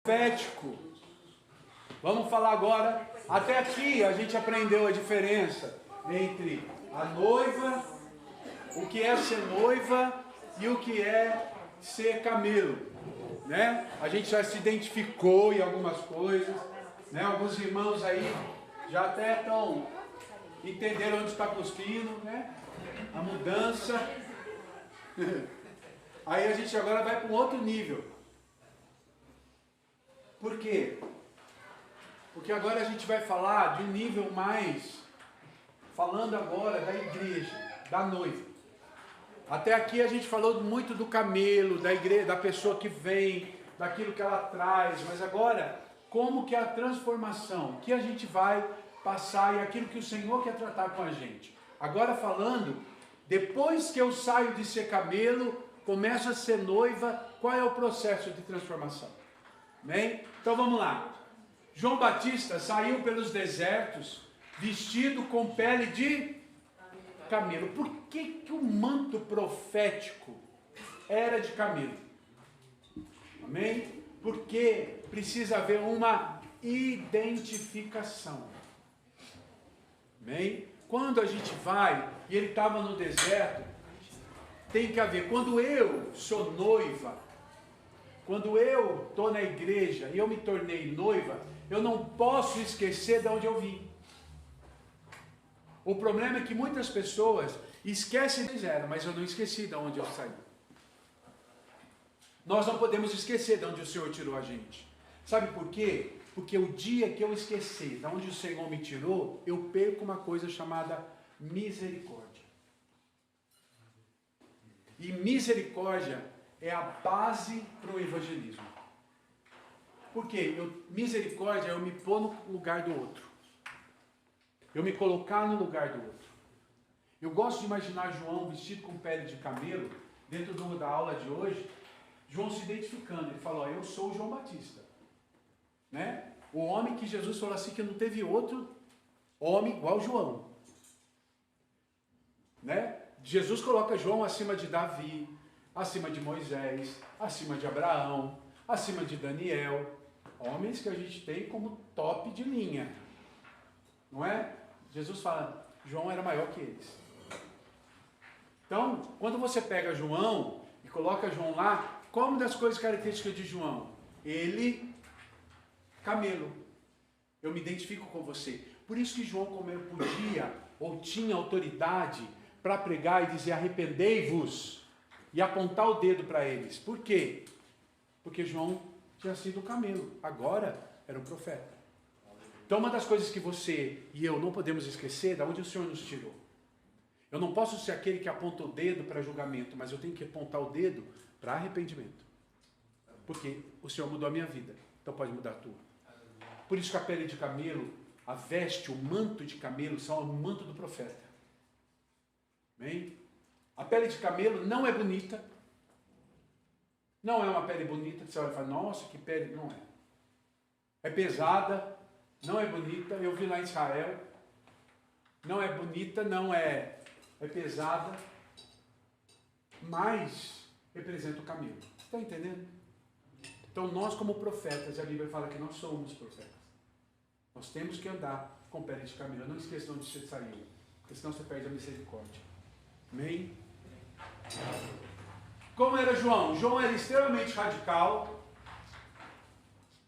Profético. Vamos falar agora. Até aqui a gente aprendeu a diferença entre a noiva, o que é ser noiva e o que é ser camelo, né? A gente já se identificou em algumas coisas, né? Alguns irmãos aí já até entenderam onde está cuspindo, né? A mudança. Aí a gente agora vai para um outro nível. Por quê? Porque agora a gente vai falar de um nível mais, falando agora da igreja, da noiva. Até aqui a gente falou muito do camelo, da igreja, da pessoa que vem, daquilo que ela traz, mas agora, como que é a transformação, que a gente vai passar e aquilo que o Senhor quer tratar com a gente. Agora falando, depois que eu saio de ser camelo, começo a ser noiva, qual é o processo de transformação? Amém? Então vamos lá. João Batista saiu pelos desertos vestido com pele de camelo. Por que o manto profético era de camelo? Amém? Porque precisa haver uma identificação. Amém? Quando a gente vai, e ele estava no deserto, tem que haver, quando eu sou noiva, quando eu estou na igreja e eu me tornei noiva, eu não posso esquecer de onde eu vim. O problema é que muitas pessoas esquecem de zero, mas eu não esqueci de onde eu saí. Nós não podemos esquecer de onde o Senhor tirou a gente. Sabe por quê? Porque o dia que eu esquecer de onde o Senhor me tirou, eu perco uma coisa chamada misericórdia. E misericórdia é a base para o evangelismo. Por quê? Misericórdia é eu me pôr no lugar do outro. Eu me colocar no lugar do outro. Eu gosto de imaginar João vestido com pele de camelo, dentro da aula de hoje, João se identificando. Ele fala, eu sou o João Batista. Né? O homem que Jesus falou assim, que não teve outro homem igual João. Né? Jesus coloca João acima de Davi, acima de Moisés, acima de Abraão, acima de Daniel, homens que a gente tem como top de linha, não é? Jesus fala, João era maior que eles. Então, quando você pega João e coloca João lá, qual uma das coisas características de João? Ele, camelo. Eu me identifico com você. Por isso que João, como ele podia ou tinha autoridade para pregar e dizer arrependei-vos, e apontar o dedo para eles. Por quê? Porque João tinha sido camelo, agora era um profeta. Então uma das coisas que você e eu não podemos esquecer é de onde o Senhor nos tirou. Eu não posso ser aquele que aponta o dedo para julgamento, mas eu tenho que apontar o dedo para arrependimento. Porque o Senhor mudou a minha vida, então pode mudar a tua. Por isso que a pele de camelo, a veste, o manto de camelo são o manto do profeta. Amém? A pele de camelo não é bonita. Não é uma pele bonita que você olha e fala, nossa, que pele. Não é. É pesada, não é bonita. Eu vi lá em Israel. Não é bonita, não é pesada. Mas representa o camelo. Você está entendendo? Então nós como profetas, a Bíblia fala que nós somos profetas. Nós temos que andar com pele de camelo. Não esqueça de onde você saiu, porque senão você perde a misericórdia. Amém? Como era João? João era extremamente radical,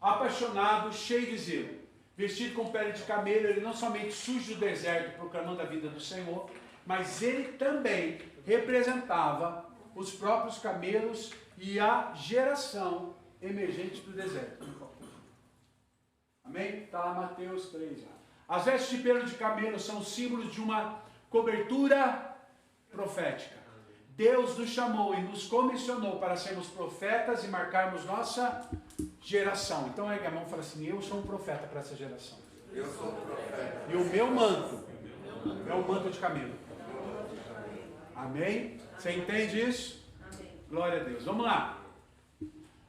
apaixonado, cheio de zelo. Vestido com pele de camelo, ele não somente surge do deserto proclamando a vida do Senhor, mas ele também representava os próprios camelos e a geração emergente do deserto. Amém? Está lá Mateus 3. As vestes de pelo de camelo são símbolos de uma cobertura profética. Deus nos chamou e nos comissionou para sermos profetas e marcarmos nossa geração. Então ergue a mão e fala assim, eu sou um profeta para essa geração. Eu sou um profeta. E o meu manto é o manto de camelo. Amém? Você entende isso? Glória a Deus. Vamos lá.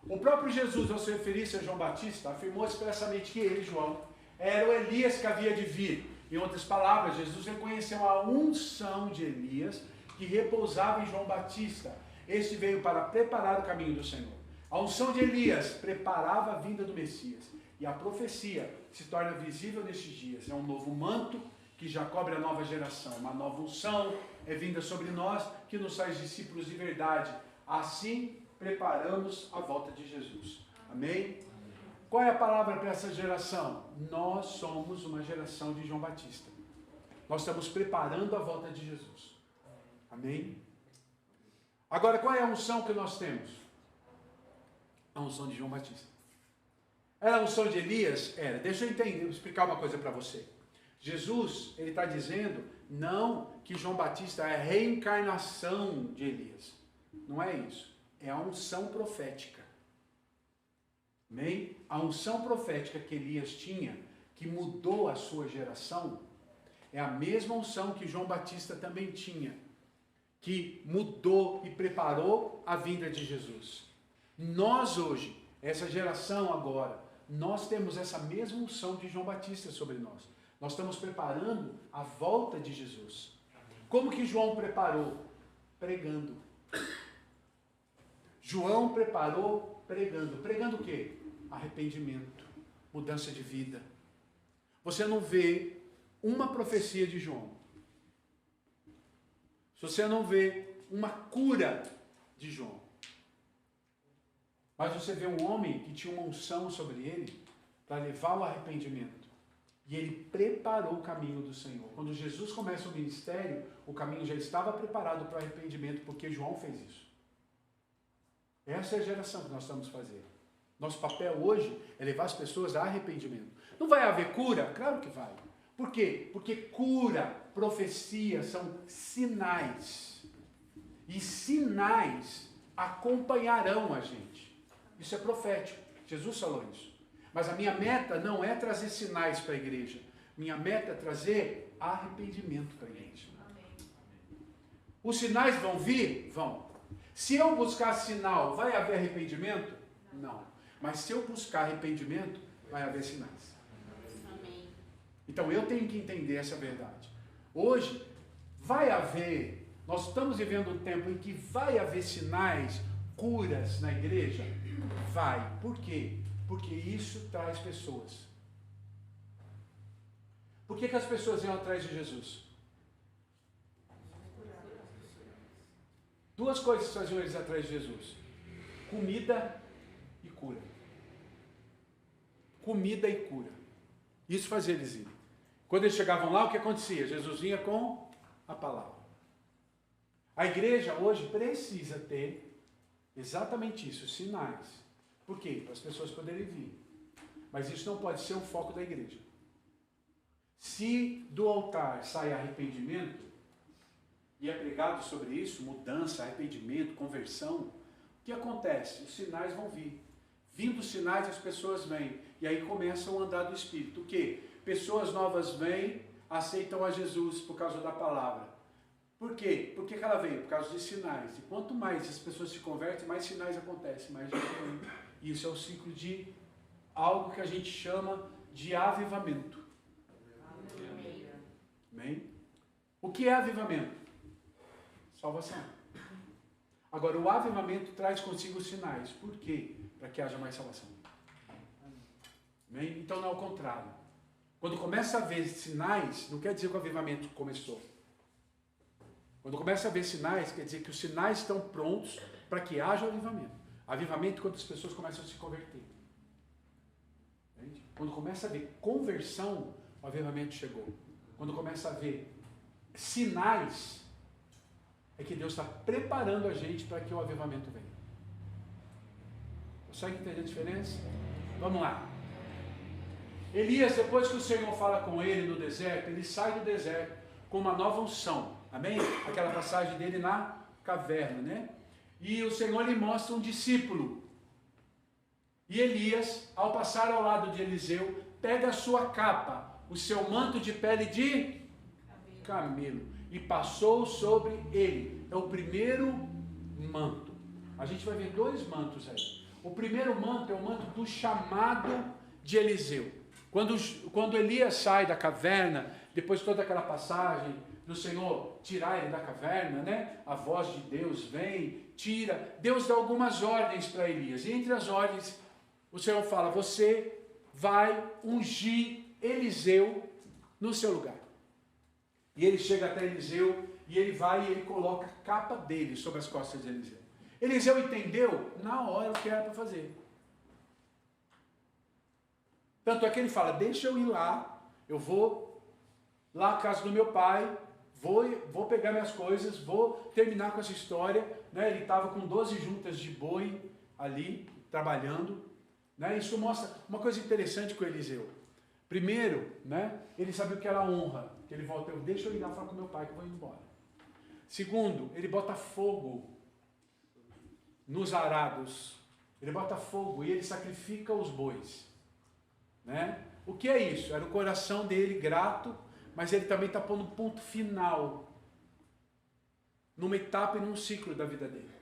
O próprio Jesus, ao se referir-se a João Batista, afirmou expressamente que ele, João, era o Elias que havia de vir. Em outras palavras, Jesus reconheceu a unção de Elias que repousava em João Batista. Este veio para preparar o caminho do Senhor. A unção de Elias preparava a vinda do Messias. E a profecia se torna visível nesses dias. É um novo manto que já cobre a nova geração. Uma nova unção é vinda sobre nós, que nos faz discípulos de verdade. Assim preparamos a volta de Jesus. Amém? Qual é a palavra para essa geração? Nós somos uma geração de João Batista. Nós estamos preparando a volta de Jesus. Amém? Agora, qual é a unção que nós temos? A unção de João Batista. Era a unção de Elias? Era. Deixa eu entender, vou explicar uma coisa para você. Jesus, ele está dizendo, não que João Batista é a reencarnação de Elias. Não é isso. É a unção profética. Amém? A unção profética que Elias tinha, que mudou a sua geração, é a mesma unção que João Batista também tinha, que mudou e preparou a vinda de Jesus. Nós hoje, essa geração agora, nós temos essa mesma unção de João Batista sobre nós. Nós estamos preparando a volta de Jesus. Como que João preparou? Pregando. João preparou pregando. Pregando o quê? Arrependimento, mudança de vida. Você não vê uma profecia de João. Se você não vê uma cura de João. Mas você vê um homem que tinha uma unção sobre ele para levar o arrependimento. E ele preparou o caminho do Senhor. Quando Jesus começa o ministério, o caminho já estava preparado para o arrependimento, porque João fez isso. Essa é a geração que nós estamos fazendo. Nosso papel hoje é levar as pessoas a arrependimento. Não vai haver cura? Claro que vai. Por quê? Porque cura, profecia são sinais. E sinais acompanharão a gente. Isso é profético. Jesus falou isso. Mas a minha meta não é trazer sinais para a igreja. Minha meta é trazer arrependimento para a igreja. Os sinais vão vir? Vão. Se eu buscar sinal, vai haver arrependimento? Não. Mas se eu buscar arrependimento, vai haver sinais. Então eu tenho que entender essa verdade. Hoje, vai haver, nós estamos vivendo um tempo em que vai haver sinais, curas na igreja? Vai. Por quê? Porque isso traz pessoas. Por que as pessoas iam atrás de Jesus? Duas coisas faziam eles atrás de Jesus: comida e cura. Comida e cura. Isso fazia eles irem. Quando eles chegavam lá, o que acontecia? Jesus vinha com a palavra. A igreja hoje precisa ter exatamente isso, sinais. Por quê? Para as pessoas poderem vir. Mas isso não pode ser o foco da igreja. Se do altar sai arrependimento, e é pregado sobre isso, mudança, arrependimento, conversão, o que acontece? Os sinais vão vir. Vindo os sinais, as pessoas vêm. E aí começam a andar do Espírito. O quê? Pessoas novas vêm, aceitam a Jesus por causa da palavra. Por quê? Por que ela veio? Por causa de sinais. E quanto mais as pessoas se convertem, mais sinais acontecem, mais gente vem. Isso é o ciclo de algo que a gente chama de avivamento. Amém? O que é avivamento? Salvação. Agora, o avivamento traz consigo os sinais. Por quê? Para que haja mais salvação. Amém? Então não é o contrário. Quando começa a ver sinais, não quer dizer que o avivamento começou. Quando começa a ver sinais, quer dizer que os sinais estão prontos para que haja avivamento. Avivamento é quando as pessoas começam a se converter. Entende? Quando começa a ver conversão, o avivamento chegou. Quando começa a ver sinais, é que Deus está preparando a gente para que o avivamento venha. Consegue entender a diferença? Vamos lá. Elias, depois que o Senhor fala com ele no deserto, ele sai do deserto com uma nova unção. Amém? Aquela passagem dele na caverna, né? E o Senhor lhe mostra um discípulo. E Elias, ao passar ao lado de Eliseu, pega a sua capa, o seu manto de pele de camelo, e passou sobre ele. É o primeiro manto. A gente vai ver dois mantos aí. O primeiro manto é o manto do chamado de Eliseu. Quando Elias sai da caverna, depois de toda aquela passagem do Senhor tirar ele da caverna, né? A voz de Deus vem tira. Deus dá algumas ordens para Elias. E entre as ordens, o Senhor fala, você vai ungir Eliseu no seu lugar. E ele chega até Eliseu, e ele vai e ele coloca a capa dele sobre as costas de Eliseu. Eliseu entendeu na hora o que era para fazer. Tanto é que ele fala, deixa eu ir lá, eu vou lá à casa do meu pai, vou pegar minhas coisas, vou terminar com essa história. Né? Ele estava com 12 juntas de boi ali, trabalhando. Né? Isso mostra uma coisa interessante com Eliseu. Primeiro, né, ele sabia o que era honra, que ele volta, deixa eu ir lá falar com meu pai que eu vou embora. Segundo, ele bota fogo nos arados, ele bota fogo e ele sacrifica os bois. Né? O que é isso? Era o coração dele grato, mas ele também está pondo um ponto final numa etapa e num ciclo da vida dele.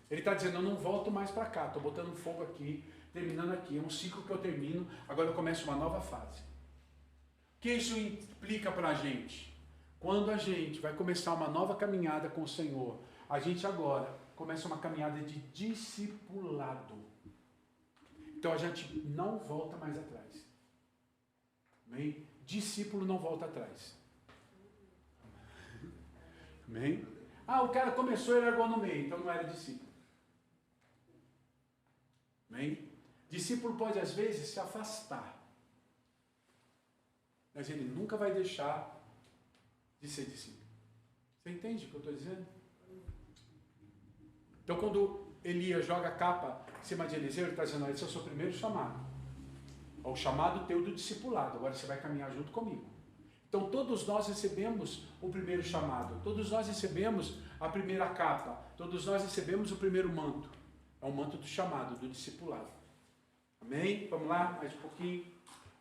Ele está dizendo, eu não volto mais para cá, estou botando fogo aqui, terminando aqui, é um ciclo que eu termino, agora eu começo uma nova fase. O que isso implica para a gente? Quando a gente vai começar uma nova caminhada com o Senhor, a gente agora começa uma caminhada de discipulado. Então a gente não volta mais atrás. Amém? Discípulo não volta atrás. Amém? Ah, o cara começou e largou no meio, então não era discípulo. Amém? Discípulo pode às vezes se afastar, mas ele nunca vai deixar de ser discípulo. Você entende o que eu estou dizendo? Então quando Elias joga a capa em cima de Eliseu, ele está dizendo, esse é o seu primeiro chamado. É o chamado teu do discipulado, agora você vai caminhar junto comigo. Então todos nós recebemos o primeiro chamado, todos nós recebemos a primeira capa, todos nós recebemos o primeiro manto. É o manto do chamado, do discipulado. Amém? Vamos lá, mais um pouquinho.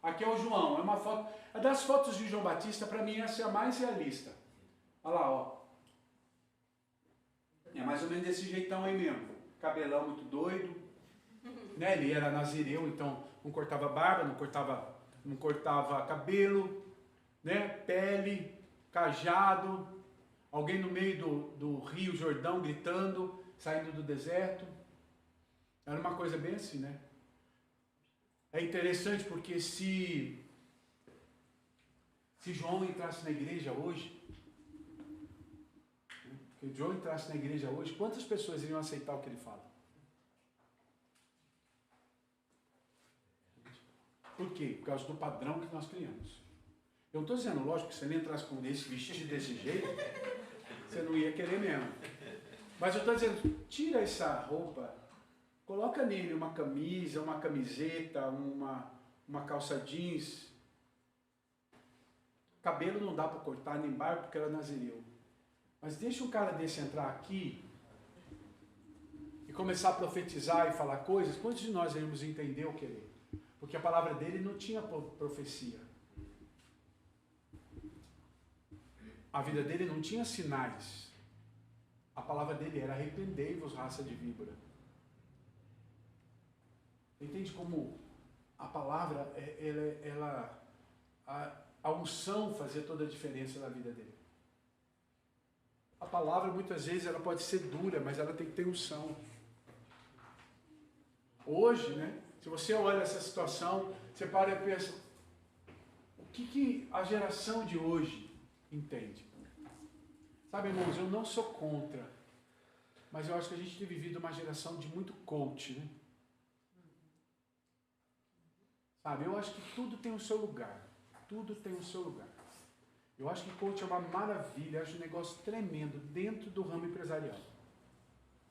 Aqui é o João, é uma foto. A das fotos de João Batista, para mim, essa é a mais realista. Olha lá, ó. É mais ou menos desse jeitão aí mesmo. Cabelão muito doido. Né? Ele era nazireu, então não cortava barba, não cortava cabelo, né? Pele, cajado, alguém no meio do Rio Jordão gritando, saindo do deserto. Era uma coisa bem assim, né? É interessante porque se João entrasse na igreja hoje, quantas pessoas iriam aceitar o que ele fala? Por quê? Por causa do padrão que nós criamos. Eu não estou dizendo, lógico, que se ele entrasse com esse vestido desse jeito, você não ia querer mesmo. Mas eu estou dizendo, tira essa roupa, coloca nele uma camisa, uma camiseta, uma calça jeans. Cabelo não dá para cortar, nem barba, porque era nazireu. Mas deixa um cara desse entrar aqui e começar a profetizar e falar coisas, quantos de nós iremos entender o que ele é? Porque a palavra dele não tinha profecia. A vida dele não tinha sinais. A palavra dele era arrependei-vos, raça de víbora. Entende como a palavra, a unção fazia toda a diferença na vida dele. A palavra muitas vezes ela pode ser dura, mas ela tem que ter unção. Hoje, né? Se você olha essa situação, você para e pensa, o que a geração de hoje entende? Sabe, irmãos, eu não sou contra, mas eu acho que a gente tem vivido uma geração de muito coach, né? Sabe, eu acho que tudo tem o seu lugar. Tudo tem o seu lugar. Eu acho que coach é uma maravilha, eu acho um negócio tremendo dentro do ramo empresarial.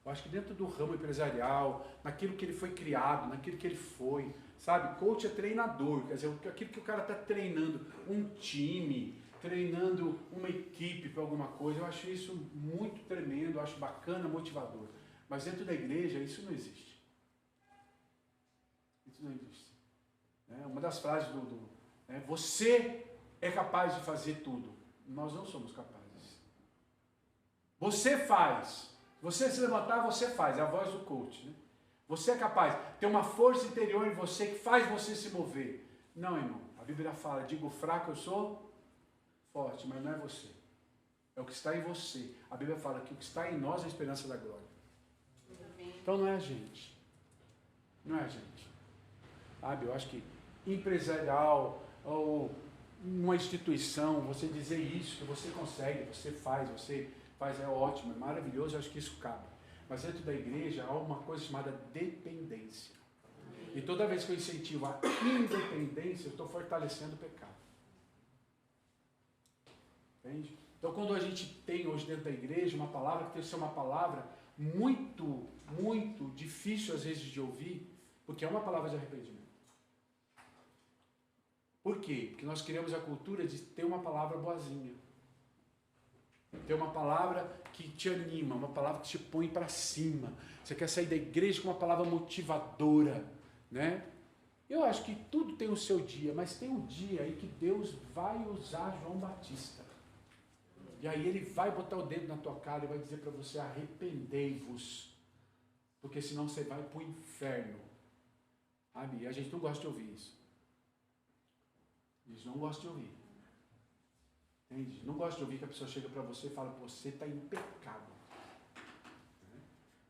Eu acho que dentro do ramo empresarial, naquilo que ele foi criado, naquilo que ele foi, sabe? Coach é treinador, quer dizer, aquilo que o cara está treinando, um time, treinando uma equipe para alguma coisa, eu acho isso muito tremendo, eu acho bacana, motivador. Mas dentro da igreja, isso não existe. Isso não existe. Uma das frases você é capaz de fazer tudo. Nós não somos capazes. Você faz. Você se levantar, você faz. É a voz do coach. Né? Você é capaz. Tem uma força interior em você que faz você se mover. Não, irmão. A Bíblia fala, digo fraco, eu sou forte, mas não é você. É o que está em você. A Bíblia fala que o que está em nós é a esperança da glória. Então não é a gente. Não é a gente. Sabe? Eu acho que empresarial ou uma instituição, você dizer isso, que você consegue, você faz, é ótimo, é maravilhoso, eu acho que isso cabe. Mas dentro da igreja há uma coisa chamada dependência. E toda vez que eu incentivo a independência, eu estou fortalecendo o pecado. Entende? Então, quando a gente tem hoje dentro da igreja uma palavra que tem que ser uma palavra muito, muito difícil às vezes de ouvir, porque é uma palavra de arrependimento. Por quê? Porque nós criamos a cultura de ter uma palavra boazinha. Ter uma palavra que te anima, uma palavra que te põe para cima. Você quer sair da igreja com uma palavra motivadora, né? Eu acho que tudo tem o seu dia, mas tem um dia aí que Deus vai usar João Batista. E aí ele vai botar o dedo na tua cara e vai dizer para você: arrependei-vos, porque senão você vai para o inferno. Sabe? E a gente não gosta de ouvir isso. A gente não gosta de ouvir. Entende? Não gosta de ouvir que a pessoa chega para você e fala: você está em pecado.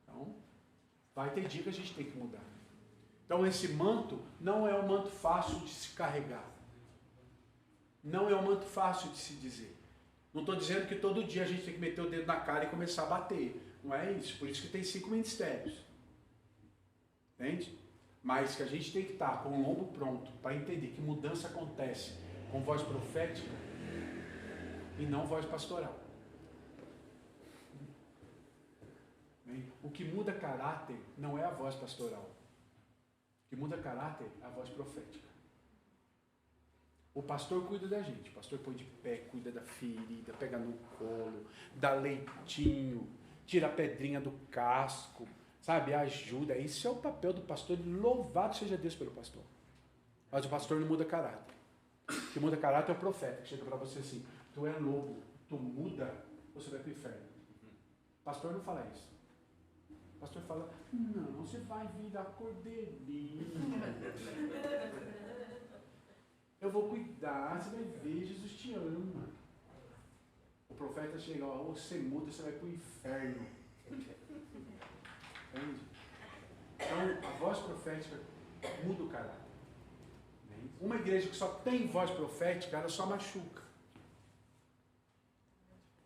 Então, vai ter dia que a gente tem que mudar. Então, esse manto não é um manto fácil de se carregar. Não é um manto fácil de se dizer. Não estou dizendo que todo dia a gente tem que meter o dedo na cara e começar a bater. Não é isso. Por isso que tem 5 ministérios. Entende? Mas que a gente tem que estar com o lombo pronto para entender que mudança acontece com voz profética e não voz pastoral. O que muda caráter não é a voz pastoral. O que muda caráter é a voz profética. O pastor cuida da gente. O pastor põe de pé, cuida da ferida, pega no colo, dá leitinho, tira a pedrinha do casco, sabe? Ajuda. Isso é o papel do pastor. Louvado seja Deus pelo pastor. Mas o pastor não muda caráter. O que muda caráter é o profeta, que chega para você assim: tu é lobo, tu muda, você vai para o inferno. O pastor não fala isso. O pastor fala: não, você vai virar cordeirinho. Eu vou cuidar, você vai ver, Jesus te ama. O profeta chega: ó, você muda, você vai para o inferno. Entende? Então, a voz profética muda o caráter. Uma igreja que só tem voz profética, ela só machuca.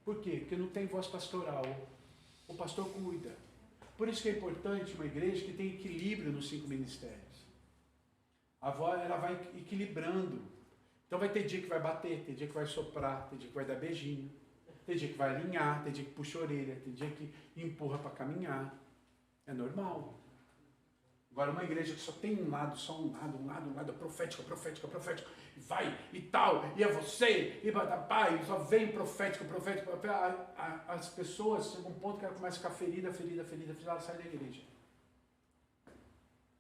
Por quê? Porque não tem voz pastoral. O pastor cuida. Por isso que é importante uma igreja que tem equilíbrio nos 5 ministérios. A voz, ela vai equilibrando. Então vai ter dia que vai bater, tem dia que vai soprar, tem dia que vai dar beijinho, tem dia que vai alinhar, tem dia que puxa a orelha, tem dia que empurra para caminhar. É normal. Agora, uma igreja que só tem um lado, profética, vai e tal, e é você, e pai, só vem profética. As pessoas chegam a um ponto que ela começa a ficar ferida, ela sai da igreja.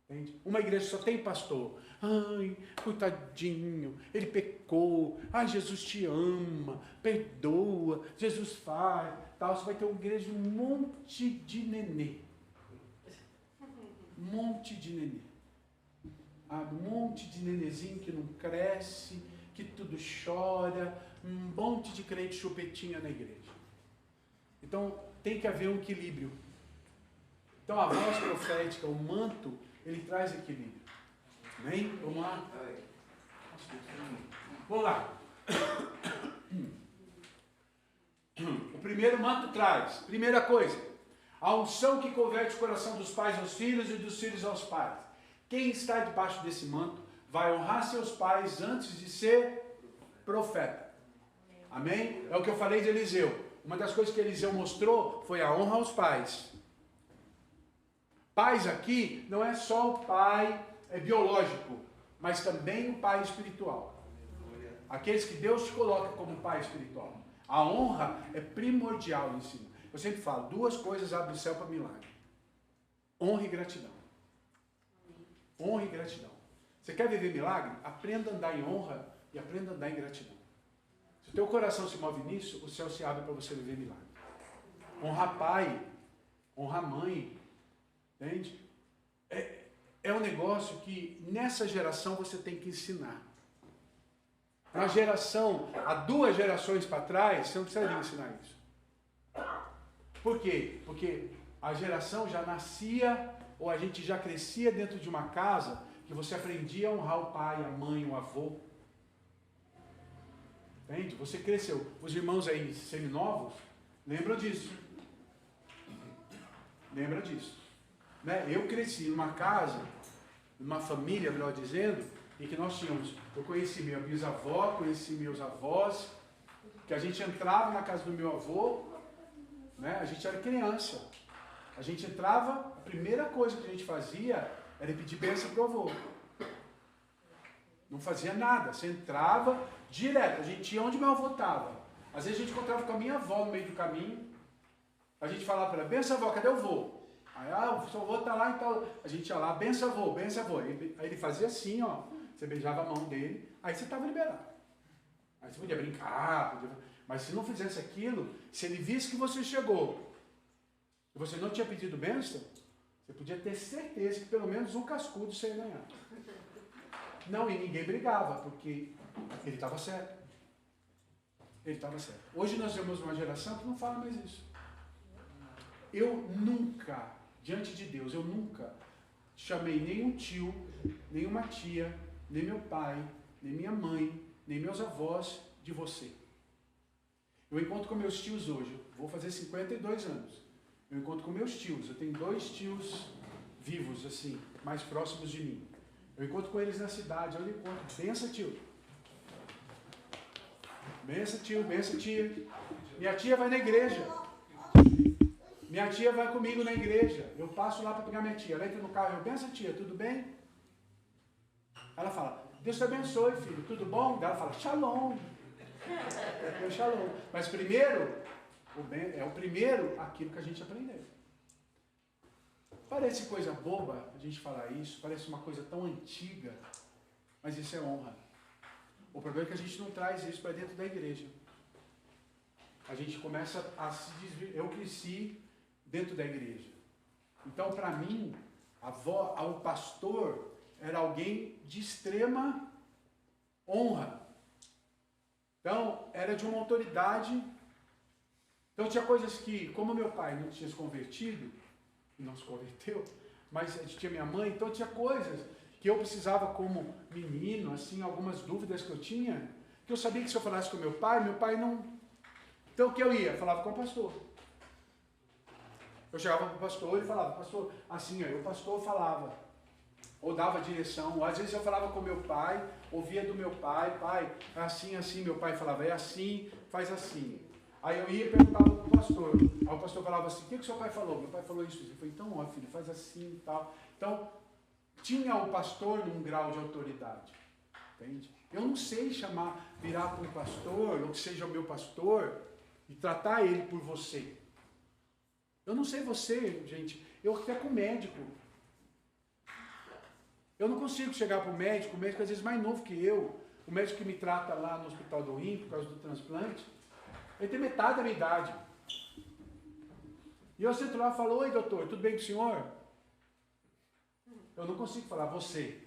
Entende? Uma igreja só tem pastor. Ai, coitadinho, ele pecou. Ai, Jesus te ama, perdoa, Jesus faz, tal. Você vai ter uma igreja de um monte de nenê. Um monte de nenê. Um monte de nenezinho que não cresce, que tudo chora, um monte de crente chupetinha na igreja. Então, tem que haver um equilíbrio. Então, a voz profética, o manto, ele traz equilíbrio. Amém? Vamos lá? Vamos lá. O primeiro manto traz, primeira coisa, a unção que converte o coração dos pais aos filhos e dos filhos aos pais. Quem está debaixo desse manto vai honrar seus pais antes de ser profeta. Amém? É o que eu falei de Eliseu. Uma das coisas que Eliseu mostrou foi a honra aos pais. Pais aqui não é só o pai biológico, mas também o pai espiritual. Aqueles que Deus te coloca como pai espiritual. A honra é primordial em si. Eu sempre falo, 2 coisas abrem o céu para milagre. Honra e gratidão. Honra e gratidão. Você quer viver milagre? Aprenda a andar em honra e aprenda a andar em gratidão. Se o teu coração se move nisso, o céu se abre para você viver milagre. Honrar pai, honrar mãe, entende? É um negócio que nessa geração você tem que ensinar. Na geração, há 2 gerações para trás, você não precisaria ensinar isso. Por quê? Porque a geração já nascia, ou a gente já crescia dentro de uma casa que você aprendia a honrar o pai, a mãe, o avô. Entende? Você cresceu. Os irmãos aí seminovos lembram disso. Lembra disso. Né? Eu cresci numa casa, numa família, melhor dizendo, em que nós tínhamos, eu conheci minha bisavó, conheci meus avós, que a gente entrava na casa do meu avô, né? A gente era criança. A gente entrava, a primeira coisa que a gente fazia era pedir bênção para o avô. Não fazia nada, você entrava direto, a gente ia onde meu avô estava. Às vezes a gente encontrava com a minha avó no meio do caminho, a gente falava para ela, benção avó, cadê o vô? Aí, o seu avô está lá e tal. A gente ia lá, benção avô, benção avô. Aí ele fazia assim, ó, você beijava a mão dele, aí você estava liberado. Aí você podia brincar, mas se não fizesse aquilo, se ele visse que você chegou e você não tinha pedido bênção, você podia ter certeza que pelo menos um cascudo você ia ganhar. Não, e ninguém brigava, porque ele estava certo. Ele estava certo. Hoje nós temos uma geração que não fala mais isso. Eu nunca, diante de Deus, eu nunca chamei nenhum tio, nenhuma tia, nem meu pai, nem minha mãe, nem meus avós de você. Eu encontro com meus tios hoje, vou fazer 52 anos. Eu encontro com meus tios, eu tenho 2 tios vivos, assim, mais próximos de mim. Eu encontro com eles na cidade, eu encontro, benção tio. Benção tio, benção tia. Minha tia vai na igreja. Minha tia vai comigo na igreja. Eu passo lá para pegar minha tia. Ela entra no carro, eu, benção tia, tudo bem? Ela fala, Deus te abençoe, filho, tudo bom? Ela fala, shalom. É shalom. Mas primeiro, é o primeiro aquilo que a gente aprendeu. Parece coisa boba a gente falar isso, parece uma coisa tão antiga, mas isso é honra. O problema é que a gente não traz isso para dentro da igreja. A gente começa a se desviar. Eu cresci dentro da igreja. Então, para mim, o pastor era alguém de extrema honra. Então, era de uma autoridade. Então, tinha coisas que, como meu pai não tinha se convertido, não se converteu, mas tinha minha mãe, então tinha coisas que eu precisava como menino, assim, algumas dúvidas que eu tinha, que eu sabia que se eu falasse com meu pai não... Então o que eu ia? Eu falava com o pastor. Eu chegava para o pastor e falava, pastor, assim, aí o pastor falava, ou dava direção, ou às vezes eu falava com meu pai, ouvia do meu pai, é assim, assim, meu pai falava, é assim, faz assim. Aí eu ia e perguntava para o pastor. Aí o pastor falava assim, o que o seu pai falou? Meu pai falou isso. Eu falei, então, ó filho, faz assim e tal. Então, tinha o pastor num grau de autoridade. Entende? Eu não sei virar para um pastor, ou que seja o meu pastor, e tratar ele por você. Eu não sei você, gente. Eu até com médico. Eu não consigo chegar para o médico às vezes mais novo que eu, o médico que me trata lá no Hospital do Rim, por causa do transplante, ele tem metade da minha idade. E eu sento lá e falo, oi doutor, tudo bem com o senhor? Eu não consigo falar você.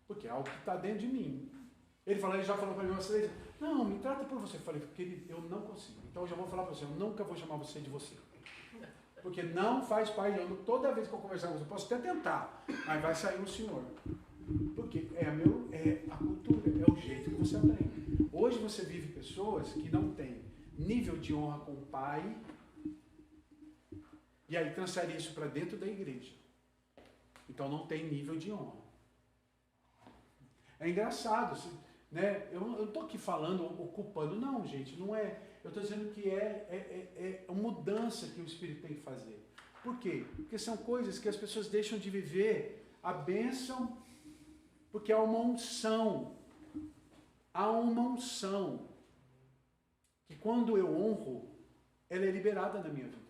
Porque é algo que está dentro de mim. Ele já falou para mim umas 3 vezes, não, me trata por você. Eu falei, querido, eu não consigo. Então eu já vou falar para você, eu nunca vou chamar você de você. Porque não faz parte, toda vez que eu conversar com você, eu posso até tentar, mas vai sair o senhor. Porque é a cultura, é o jeito que você aprende. Hoje você vive pessoas que não têm nível de honra com o pai, e aí transfere isso para dentro da igreja. Então não tem nível de honra. É engraçado, né? Eu não estou aqui falando, ocupando, não, gente, não é. Eu estou dizendo que é uma mudança que o Espírito tem que fazer. Por quê? Porque são coisas que as pessoas deixam de viver a bênção, porque há uma unção. Há uma unção que quando eu honro, ela é liberada na minha vida.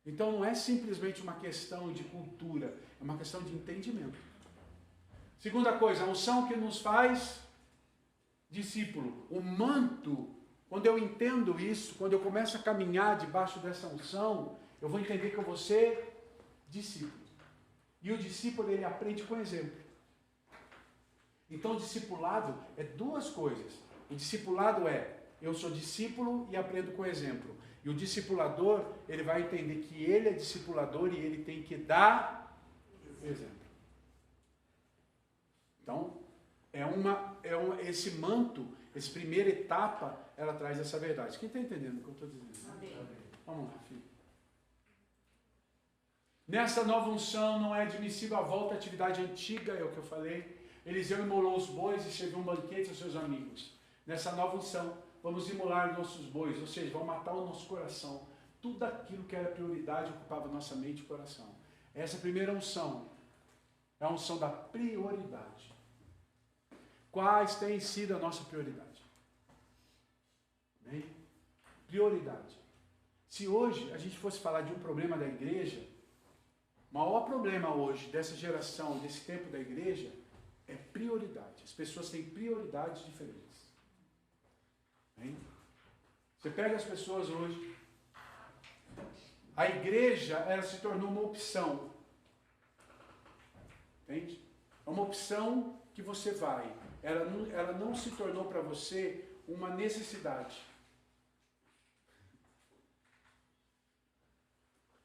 Então não é simplesmente uma questão de cultura, é uma questão de entendimento. Segunda coisa, a unção que nos faz discípulo. O manto, quando eu entendo isso, quando eu começo a caminhar debaixo dessa unção, eu vou entender que eu vou ser discípulo. E o discípulo, ele aprende com exemplo. Então o discipulado é 2 coisas. O discipulado é, eu sou discípulo e aprendo com exemplo. E o discipulador, ele vai entender que ele é discipulador e ele tem que dar exemplo. Então, esse manto, essa primeira etapa, ela traz essa verdade. Quem está entendendo o que eu estou dizendo? Amém. Vamos lá, filho. Nessa nova unção não é admissível a volta à atividade antiga, é o que eu falei. Eliseu imolou os bois e serviu um banquete aos seus amigos. Nessa nova unção, vamos imolar nossos bois, ou seja, vamos matar o nosso coração. Tudo aquilo que era prioridade ocupava nossa mente e coração. Essa primeira unção é a unção da prioridade. Quais tem sido a nossa prioridade? Bem? Prioridade. Se hoje a gente fosse falar de um problema da igreja, o maior problema hoje dessa geração, desse tempo da igreja, é prioridade. As pessoas têm prioridades diferentes. Bem? Você pega as pessoas hoje, a igreja, ela se tornou uma opção. Entende? É uma opção que você vai. Ela não se tornou para você uma necessidade.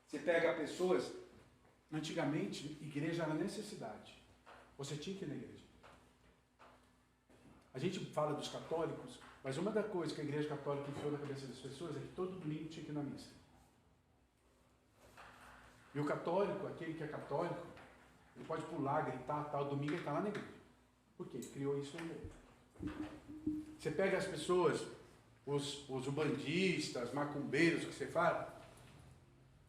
Você pega pessoas, antigamente, igreja era necessidade. Você tinha que ir na igreja. A gente fala dos católicos, mas uma das coisas que a igreja católica enfiou na cabeça das pessoas é que todo domingo tinha que ir na missa. E o católico, aquele que é católico, ele pode pular, gritar, tal, domingo ele está lá na igreja. Por quê? Ele criou isso na igreja. Você pega as pessoas, os umbandistas, macumbeiros, que você fala,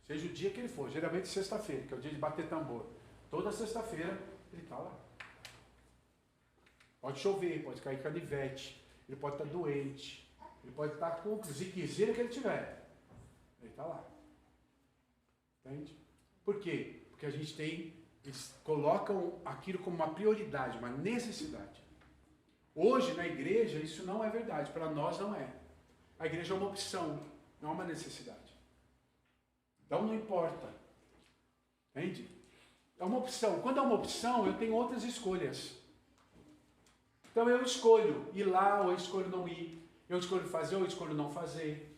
seja o dia que ele for, geralmente sexta-feira, que é o dia de bater tambor. Toda sexta-feira ele está lá. Pode chover, pode cair canivete, ele pode estar doente, ele pode estar com o ziquezira que ele tiver. Ele está lá. Entende? Por quê? Porque a gente eles colocam aquilo como uma prioridade, uma necessidade. Hoje, na igreja, isso não é verdade. Para nós, não é. A igreja é uma opção, não é uma necessidade. Então, não importa. Entende? É uma opção. Quando é uma opção, eu tenho outras escolhas. Então, eu escolho ir lá ou eu escolho não ir. Eu escolho fazer ou eu escolho não fazer.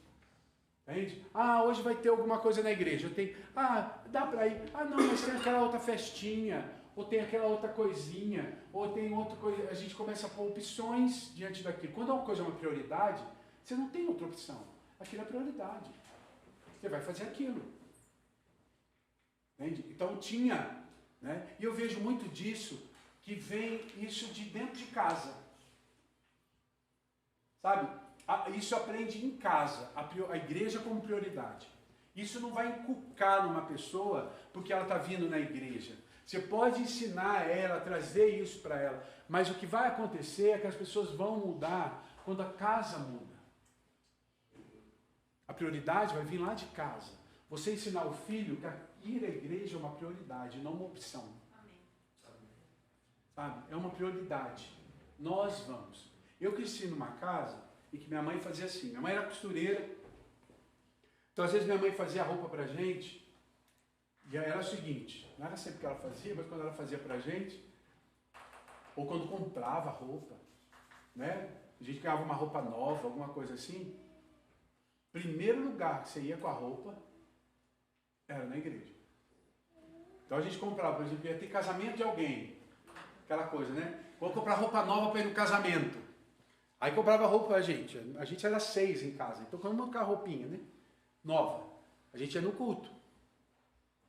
Entende? Hoje vai ter alguma coisa na igreja. Eu tenho, dá para ir. Não, mas tem aquela outra festinha, ou tem aquela outra coisinha, ou tem outra coisa. A gente começa a pôr opções diante daquilo. Quando uma coisa é uma prioridade, você não tem outra opção. Aquilo é prioridade. Você vai fazer aquilo. Entende? Então tinha, né? E eu vejo muito disso, que vem isso de dentro de casa. Sabe? Isso aprende em casa, a igreja como prioridade. Isso não vai inculcar numa pessoa porque ela está vindo na igreja. Você pode ensinar ela, trazer isso para ela, mas o que vai acontecer é que as pessoas vão mudar quando a casa muda. A prioridade vai vir lá de casa. Você ensinar o filho que ir à igreja é uma prioridade, não uma opção. Amém. Sabe? É uma prioridade. Nós vamos. Eu cresci numa casa e que minha mãe fazia assim. Minha mãe era costureira. Então, às vezes, minha mãe fazia roupa pra gente. E era o seguinte, não era sempre que ela fazia, mas quando ela fazia pra gente, ou quando comprava roupa, né? A gente ganhava uma roupa nova, alguma coisa assim. Primeiro lugar que você ia com a roupa era na igreja. Então a gente comprava, por exemplo, ia ter casamento de alguém. Aquela coisa, né? Vou comprar roupa nova para ir no casamento. Aí comprava roupa pra gente. A gente era 6 em casa. Então quando uma roupinha, né? Nova. A gente ia no culto.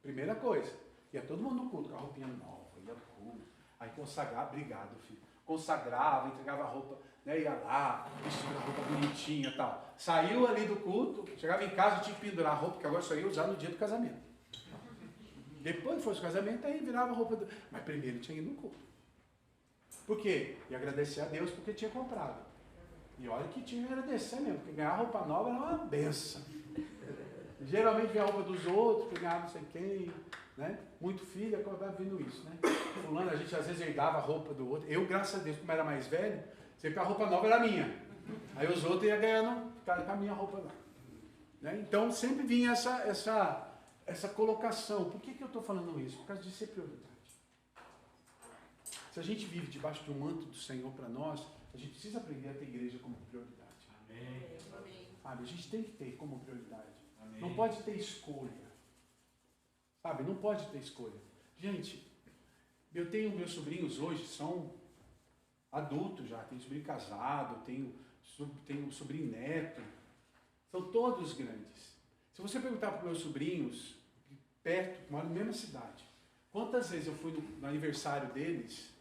Primeira coisa. Ia todo mundo no culto com a roupinha nova. Ia no culto. Aí consagrava, obrigado, filho. Consagrava, entregava a roupa, né? Ia lá, vestia a roupa bonitinha e tal. Saiu ali do culto, chegava em casa, tinha que pendurar a roupa, que agora só ia usar no dia do casamento. Depois que fosse o casamento, aí virava a roupa do... Mas primeiro tinha ido no culto. Por quê? E agradecer a Deus porque tinha comprado. E olha que tinha que agradecer mesmo, porque ganhar roupa nova era uma benção. Geralmente vem a roupa dos outros, que ganhava não sei quem, né? Muito filho, acabava vindo isso, né? Fulano, a gente às vezes herdava a roupa do outro. Eu, graças a Deus, como era mais velho, sempre a roupa nova era minha. Aí os outros iam ganhando com a minha roupa lá. Né? Então sempre vinha essa colocação. Por que eu estou falando isso? Por causa de ser prioridade. Se a gente vive debaixo de um manto do Senhor para nós, a gente precisa aprender a ter igreja como prioridade. Amém. Sabe? A gente tem que ter como prioridade. Amém. Não pode ter escolha. Sabe? Não pode ter escolha. Gente, eu tenho meus sobrinhos hoje, são adultos já. Tenho sobrinho casado, tenho sobrinho neto. São todos grandes. Se você perguntar para os meus sobrinhos, perto, moram na mesma cidade, quantas vezes eu fui no aniversário deles?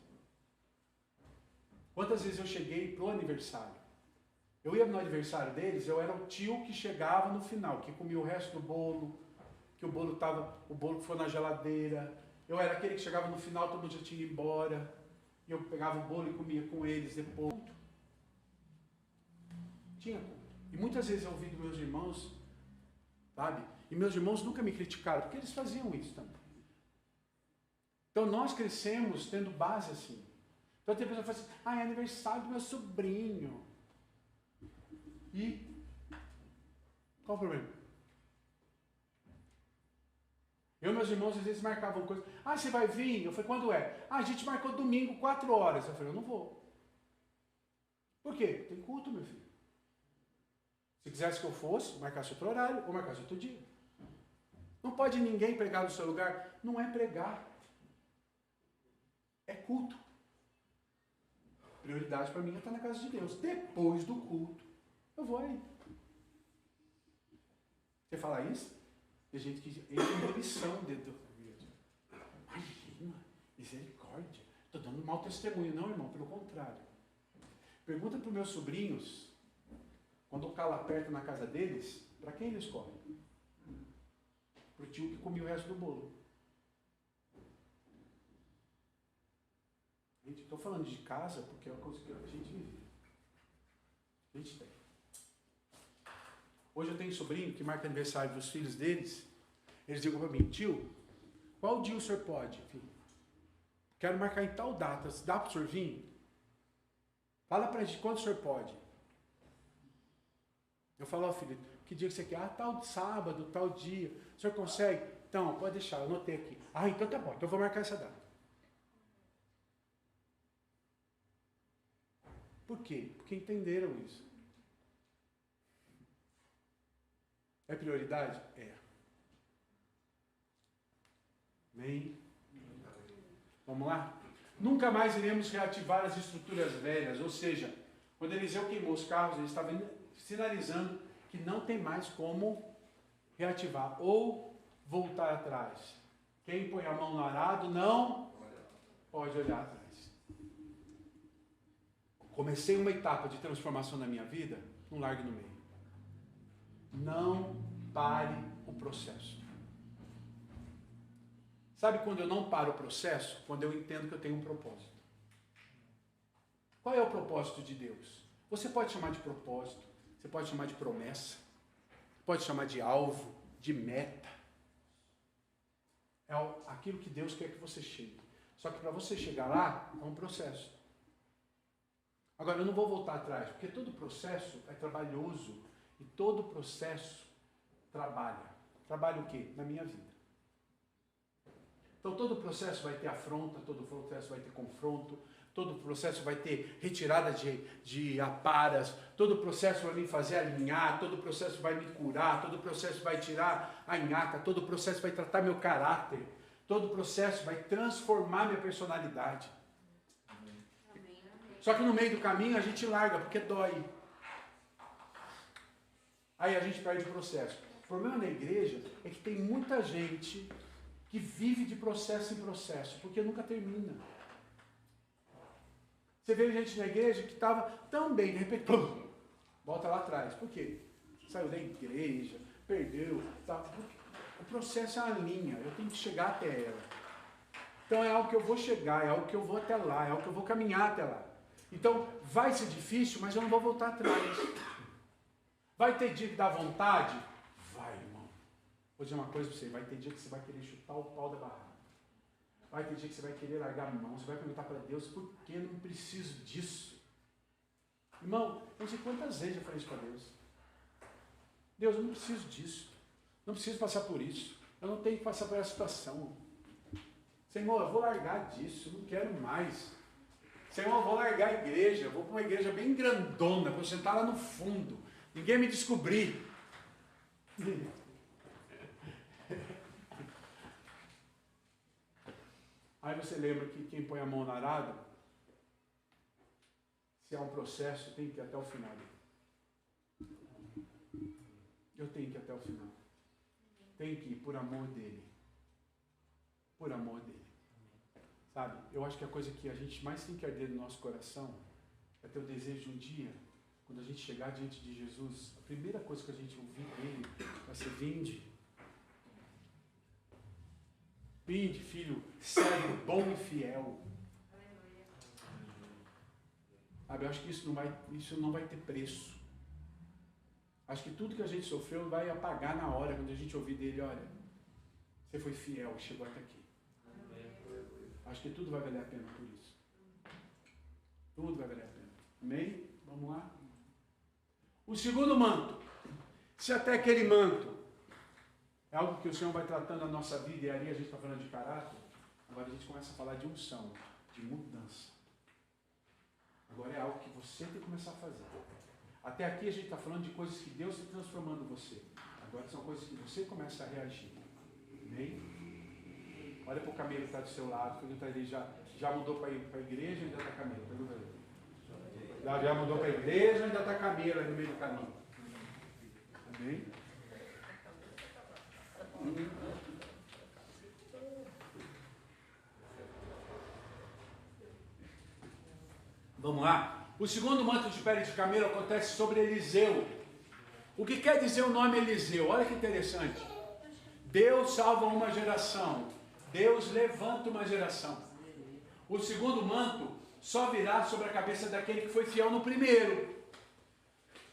Quantas vezes eu cheguei pro aniversário? Eu ia no aniversário deles, eu era o tio que chegava no final, que comia o resto do bolo, que o bolo foi na geladeira. Eu era aquele que chegava no final, todo mundo já tinha ido embora. E eu pegava o bolo e comia com eles depois. Tinha culto. E muitas vezes eu ouvi dos meus irmãos, sabe? E meus irmãos nunca me criticaram, porque eles faziam isso também. Então nós crescemos tendo base assim. Então tem pessoa que fala assim, é aniversário do meu sobrinho. E qual o problema? Eu e meus irmãos às vezes marcavam coisas. Você vai vir? Eu falei, quando é? A gente marcou domingo, 4 horas. Eu falei, eu não vou. Por quê? Tem culto, meu filho. Se quisesse que eu fosse, marcasse outro horário ou marcasse outro dia. Não pode ninguém pregar no seu lugar. Não é pregar. É culto. Prioridade para mim é estar na casa de Deus. Depois do culto, eu vou aí. Você fala isso? Tem gente que entra em ebulição dentro da igreja. Imagina, misericórdia. Estou dando mau testemunho. Não, irmão, pelo contrário. Pergunta para os meus sobrinhos, quando o calo aperta na casa deles, para quem eles comem? Para o tio que comia o resto do bolo. Gente, estou falando de casa porque é uma coisa que a gente vive. A gente tem. Hoje eu tenho um sobrinho que marca aniversário dos filhos deles. Eles digam para mim, tio, qual dia o senhor pode? Filho? Quero marcar em tal data. Dá para o senhor vir? Fala para a gente quando o senhor pode. Eu falo, filho, que dia que você quer? Tal sábado, tal dia. O senhor consegue? Então, pode deixar, eu anotei aqui. Então tá bom, então eu vou marcar essa data. Por quê? Porque entenderam isso. É prioridade? É. Amém? Vamos lá? Nunca mais iremos reativar as estruturas velhas, ou seja, quando Eliseu queimou os carros, ele estava sinalizando que não tem mais como reativar ou voltar atrás. Quem põe a mão no arado não pode olhar atrás. Comecei uma etapa de transformação na minha vida, não largue no meio. Não pare o processo. Sabe quando eu não paro o processo? Quando eu entendo que eu tenho um propósito. Qual é o propósito de Deus? Você pode chamar de propósito, você pode chamar de promessa, pode chamar de alvo, de meta. É aquilo que Deus quer que você chegue. Só que para você chegar lá, é um processo. Agora, eu não vou voltar atrás, porque todo processo é trabalhoso e todo processo trabalha. Trabalha o quê? Na minha vida. Então, todo processo vai ter afronta, todo processo vai ter confronto, todo processo vai ter retirada de aparas, todo processo vai me fazer alinhar, todo processo vai me curar, todo processo vai tirar a nhaca, todo processo vai tratar meu caráter, todo processo vai transformar minha personalidade. Só que no meio do caminho a gente larga, porque dói. Aí a gente perde o processo. O problema na igreja é que tem muita gente que vive de processo em processo, porque nunca termina. Você vê gente na igreja que estava tão bem, de repente, pum, volta lá atrás. Por quê? Saiu da igreja, perdeu. Tá. O processo é uma linha, eu tenho que chegar até ela. Então é algo que eu vou chegar, é algo que eu vou até lá, é algo que eu vou caminhar até lá. Então vai ser difícil, mas eu não vou voltar atrás. Vai ter dia que dá vontade? Vai, irmão. Vou dizer uma coisa para você, vai ter dia que você vai querer chutar o pau da barraca. Vai ter dia que você vai querer largar a mão, você vai perguntar para Deus, por que eu não preciso disso? Irmão, eu não sei quantas vezes eu falei isso para Deus. Deus, eu não preciso disso. Não preciso passar por isso. Eu não tenho que passar por essa situação. Senhor, eu vou largar disso, eu não quero mais. Senhor, eu vou largar a igreja, eu vou para uma igreja bem grandona, vou sentar lá no fundo. ninguém me descobrir. Aí você lembra que quem põe a mão na arada, se há um processo, tem que ir até o final. Eu tenho que ir até o final. Tem que ir por amor dele. Por amor dele. Sabe? Eu acho que a coisa que a gente mais tem que arder no nosso coração é ter o desejo de um dia, quando a gente chegar diante de Jesus, a primeira coisa que a gente ouvir dele vai ser: vinde. Vinde, filho, servo bom e fiel. Sabe, eu acho que isso não vai ter preço. Acho que tudo que a gente sofreu vai apagar na hora, quando a gente ouvir dele: olha, você foi fiel, chegou até aqui. Acho que tudo vai valer a pena por isso. Tudo vai valer a pena. Amém? Vamos lá? O segundo manto. Se até aquele manto é algo que o Senhor vai tratando a nossa vida, e ali a gente está falando de caráter, agora a gente começa a falar de unção, de mudança. Agora é algo que você tem que começar a fazer. Até aqui a gente está falando de coisas que Deus está transformando você. Agora são coisas que você começa a reagir. Amém? Olha para o camelo que está do seu lado, pergunta ele, já mudou para a igreja ou ainda está camelo? Pergunta ele. Já mudou para a igreja ou ainda está camelo aí no meio do caminho? Amém? Vamos lá? O segundo manto de pele de camelo acontece sobre Eliseu. O que quer dizer o nome Eliseu? Olha que interessante. Deus salva uma geração. Deus levanta uma geração. O segundo manto só virá sobre a cabeça daquele que foi fiel no primeiro.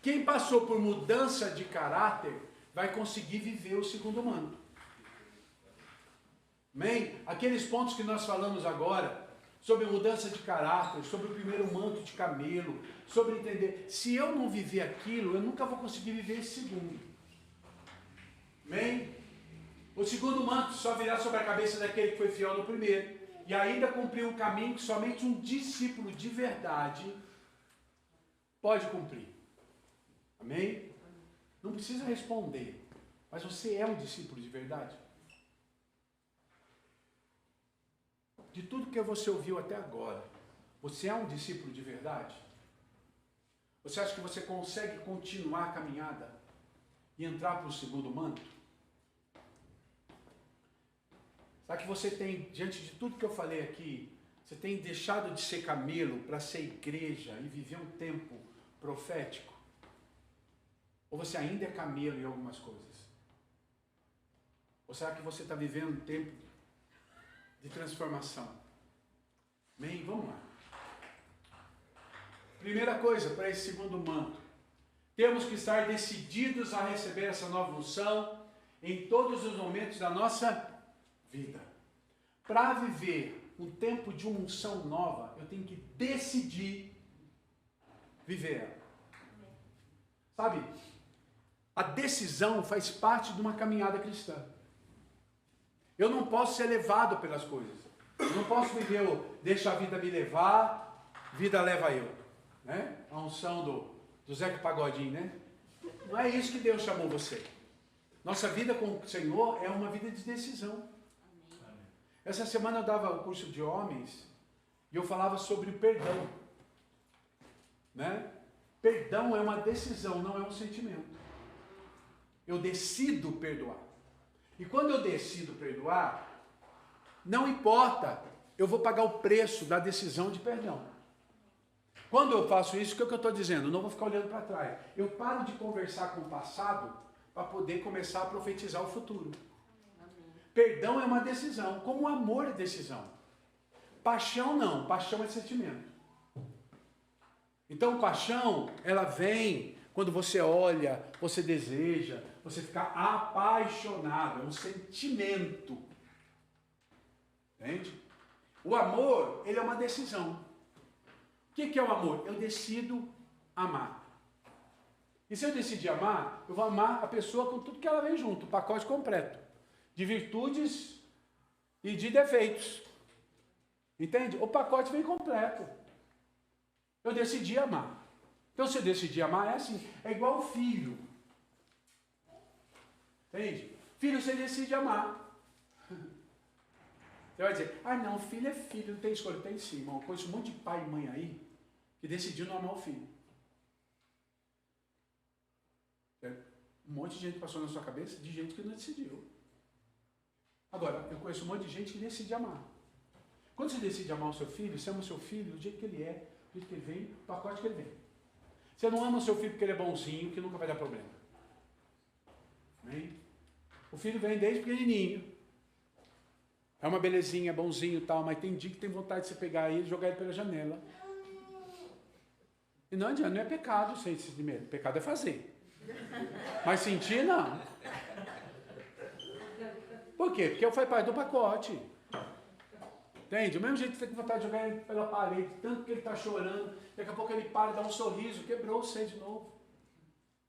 Quem passou por mudança de caráter vai conseguir viver o segundo manto. Amém? Aqueles pontos que nós falamos agora, sobre mudança de caráter, sobre o primeiro manto de camelo, sobre entender, se eu não viver aquilo, eu nunca vou conseguir viver esse segundo. Amém? O segundo manto só virá sobre a cabeça daquele que foi fiel no primeiro, e ainda cumpriu um caminho que somente um discípulo de verdade pode cumprir. Amém? Não precisa responder, mas você é um discípulo de verdade? De tudo que você ouviu até agora, você é um discípulo de verdade? Você acha que você consegue continuar a caminhada e entrar para o segundo manto? Sabe que você tem, diante de tudo que eu falei aqui, você tem deixado de ser camelo para ser igreja e viver um tempo profético? Ou você ainda é camelo em algumas coisas? Ou será que você está vivendo um tempo de transformação? Amém? Vamos lá. Primeira coisa, para esse segundo manto, temos que estar decididos a receber essa nova unção em todos os momentos da nossa vida. Para viver um tempo de unção nova, eu tenho que decidir viver ela. Sabe? A decisão faz parte de uma caminhada cristã. Eu não posso ser levado pelas coisas. Eu não posso viver deixa a vida me levar, vida leva eu. Né? A unção do Zeca Pagodinho, né? Não é isso que Deus chamou você. Nossa vida com o Senhor é uma vida de decisão. Essa semana eu dava o curso de homens e eu falava sobre o perdão. Né? Perdão é uma decisão, não é um sentimento. Eu decido perdoar. E quando eu decido perdoar, não importa, eu vou pagar o preço da decisão de perdão. Quando eu faço isso, o que eu estou dizendo? Eu não vou ficar olhando para trás. Eu paro de conversar com o passado para poder começar a profetizar o futuro. Perdão é uma decisão, como o amor é decisão. Paixão não, paixão é sentimento. Então paixão, ela vem quando você olha, você deseja, você fica apaixonado, é um sentimento. Entende? O amor, ele é uma decisão. O que é o amor? Eu decido amar. E se eu decidir amar, eu vou amar a pessoa com tudo que ela vem junto, o pacote completo. De virtudes e de defeitos. Entende? O pacote vem completo. Eu decidi amar. Então, se eu decidir amar, é assim. É igual o filho. Entende? Filho, você decide amar. Você vai dizer, não, filho é filho, não tem escolha. Tem sim, irmão. Eu conheço um monte de pai e mãe aí que decidiu não amar o filho. Um monte de gente passou na sua cabeça de gente que não decidiu. Agora, eu conheço um monte de gente que decide amar. Quando você decide amar o seu filho, você ama o seu filho do jeito que ele é, do jeito que ele vem, do pacote que ele vem. Você não ama o seu filho porque ele é bonzinho, que nunca vai dar problema. Amém? O filho vem desde pequenininho. É uma belezinha, bonzinho e tal, mas tem dia que tem vontade de você pegar ele e jogar ele pela janela. E não adianta, não é pecado sentir medo. Pecado é fazer. Mas sentir, não. Por quê? Porque faz parte do pacote. Entende? O mesmo jeito que você tem vontade de jogar ele pela parede, tanto que ele está chorando, daqui a pouco ele para e dá um sorriso, quebrou você de novo.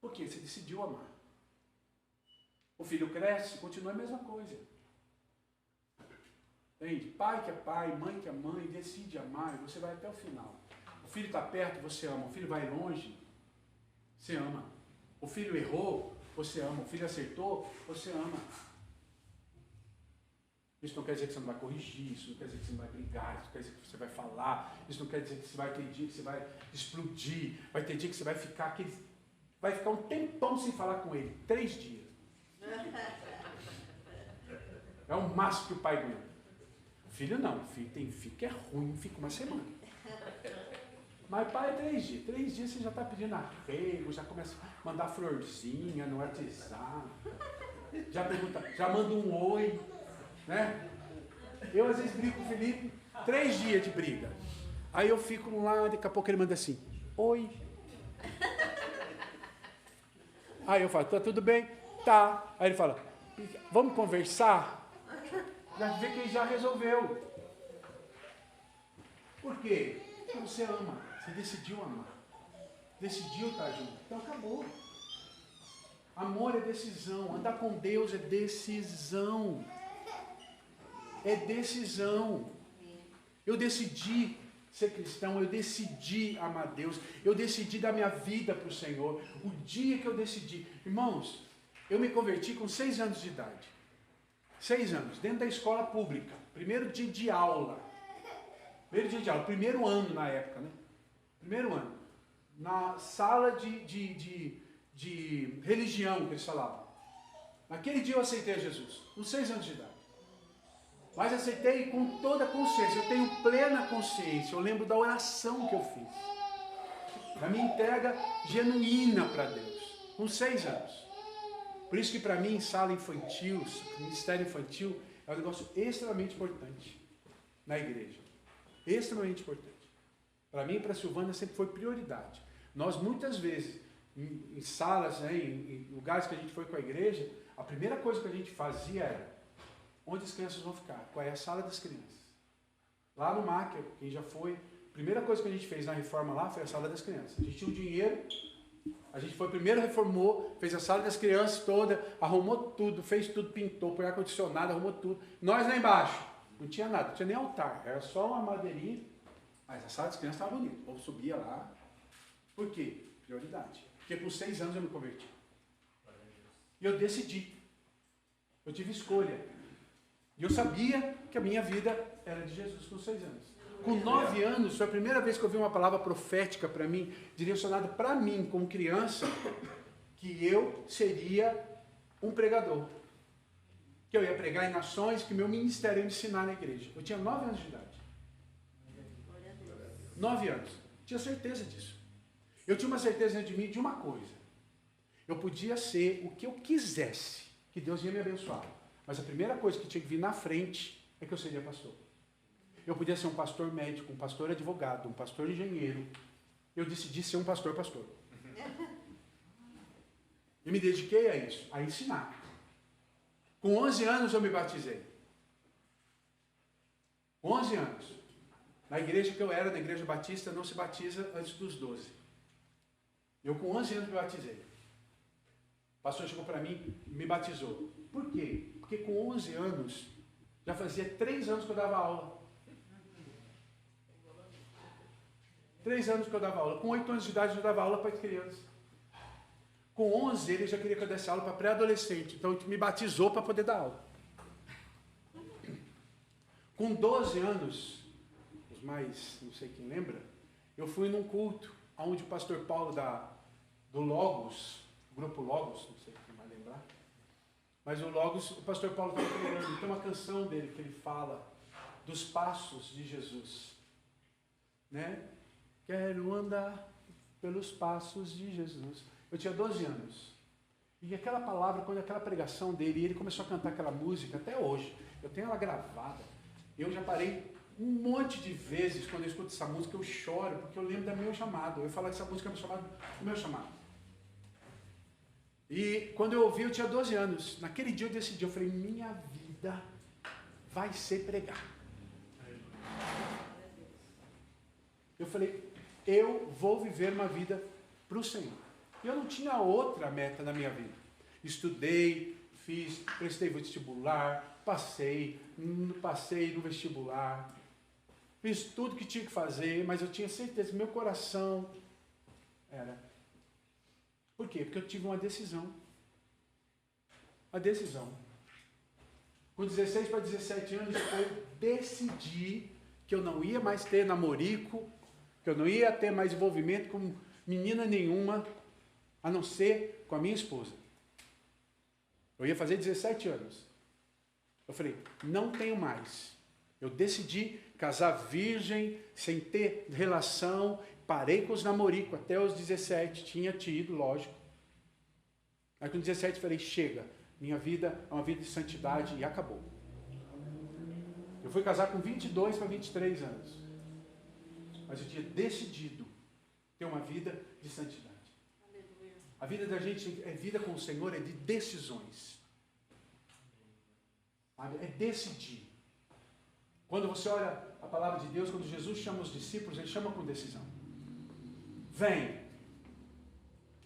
Por quê? Você decidiu amar. O filho cresce, continua a mesma coisa. Entende? Pai que é pai, mãe que é mãe, decide amar e você vai até o final. O filho está perto, você ama. O filho vai longe, você ama. O filho errou, você ama. O filho acertou, você ama. Isso não quer dizer que você não vai corrigir, isso não quer dizer que você não vai brigar, isso não quer dizer que você vai falar, isso não quer dizer que você vai ter dia que você vai explodir, vai ter dia que você vai ficar um tempão sem falar com ele, 3 dias. É o máximo que o pai aguenta. O filho não, o filho tem filho que é ruim, fica uma semana. Mas pai é 3 dias. 3 dias você já está pedindo arrego, já começa a mandar florzinha no WhatsApp, já manda um oi, né? Eu às vezes brigo com o Felipe, 3 dias de briga. Aí eu fico lá, daqui a pouco ele manda assim, oi. Aí eu falo, tá tudo bem? Tá. Aí ele fala, vamos conversar? Já vê que ele já resolveu. Por quê? Porque você ama, você decidiu amar. Decidiu estar junto. Então acabou. Amor é decisão, andar com Deus é decisão. É decisão. Eu decidi ser cristão, eu decidi amar Deus, eu decidi dar minha vida para o Senhor. O dia que eu decidi, irmãos, eu me converti com 6 anos de idade. 6 anos, dentro da escola pública. Primeiro dia de aula. Primeiro ano na época, né? Primeiro ano. Na sala de religião que eles falavam. Naquele dia eu aceitei a Jesus, com 6 anos de idade. Mas aceitei com toda a consciência, eu tenho plena consciência, eu lembro da oração que eu fiz. Da minha entrega genuína para Deus, com 6 anos. Por isso que para mim, sala infantil, ministério infantil, é um negócio extremamente importante na igreja. Extremamente importante. Para mim e para a Silvana sempre foi prioridade. Nós muitas vezes, em salas, né, em lugares que a gente foi com a igreja, a primeira coisa que a gente fazia era, onde as crianças vão ficar? Qual é a sala das crianças? Lá no MAC, quem já foi, a primeira coisa que a gente fez na reforma lá foi a sala das crianças. A gente tinha um dinheiro, a gente foi primeiro, reformou, fez a sala das crianças toda, arrumou tudo, fez tudo, pintou, põe ar-condicionado, arrumou tudo. Nós lá embaixo, não tinha nada, não tinha nem altar, era só uma madeirinha, mas a sala das crianças estava bonita. O povo subia lá. Por quê? Prioridade. Porque com 6 anos eu me converti. E eu decidi. Eu tive escolha. E eu sabia que a minha vida era de Jesus com 6 anos. Com 9 anos, foi a primeira vez que eu vi uma palavra profética para mim, direcionada para mim, como criança, que eu seria um pregador. Que eu ia pregar em nações, que meu ministério ia me ensinar na igreja. Eu tinha 9 anos de idade. 9 anos. Tinha certeza disso. Eu tinha uma certeza dentro de mim de uma coisa. Eu podia ser o que eu quisesse, que Deus ia me abençoar. Mas a primeira coisa que tinha que vir na frente é que eu seria pastor. Eu podia ser um pastor médico, um pastor advogado, um pastor engenheiro. Eu decidi ser um pastor. E me dediquei a isso, a ensinar. Com 11 anos eu me batizei. Com 11 anos. Na igreja que eu era, na igreja batista, não se batiza antes dos 12. Eu com 11 anos me batizei. O pastor chegou para mim e me batizou. Por quê? Porque com 11 anos, já fazia 3 anos que eu dava aula. 3 anos que eu dava aula. Com 8 anos de idade eu dava aula para criança. Com 11 ele já queria que eu desse aula para pré-adolescente. Então me batizou para poder dar aula. Com 12 anos, os mais, não sei quem lembra, eu fui num culto onde o pastor Paulo do Logos, grupo Logos, não sei quem vai lembrar, mas o Logos, o pastor Paulo estava pregando, tem uma canção dele que ele fala dos passos de Jesus, né? Quero andar pelos passos de Jesus. Eu tinha 12 anos. E aquela palavra, quando aquela pregação dele, e ele começou a cantar aquela música, até hoje, eu tenho ela gravada. Eu já parei um monte de vezes, quando eu escuto essa música, eu choro, porque eu lembro do meu chamado. Eu falo que essa música é o meu chamado. E quando eu ouvi, eu tinha 12 anos. Naquele dia eu decidi, eu falei, minha vida vai ser pregar. Eu falei, eu vou viver uma vida para o Senhor. E eu não tinha outra meta na minha vida. Estudei, prestei vestibular, passei no vestibular, fiz tudo que tinha que fazer, mas eu tinha certeza que meu coração era. Por quê? Porque eu tive uma decisão. A decisão. Com 16 para 17 anos, eu decidi que eu não ia mais ter namorico, que eu não ia ter mais envolvimento com menina nenhuma, a não ser com a minha esposa. Eu ia fazer 17 anos. Eu falei, não tenho mais. Eu decidi casar virgem, sem ter relação, parei com os namoricos até os 17, tinha tido, lógico. Aí com 17 falei, chega, minha vida é uma vida de santidade e acabou. Eu fui casar com 22 para 23 anos. Mas eu tinha decidido ter uma vida de santidade. A vida da gente, vida com o Senhor é de decisões. É decidir. Quando você olha a palavra de Deus, quando Jesus chama os discípulos, ele chama com decisão. Vem.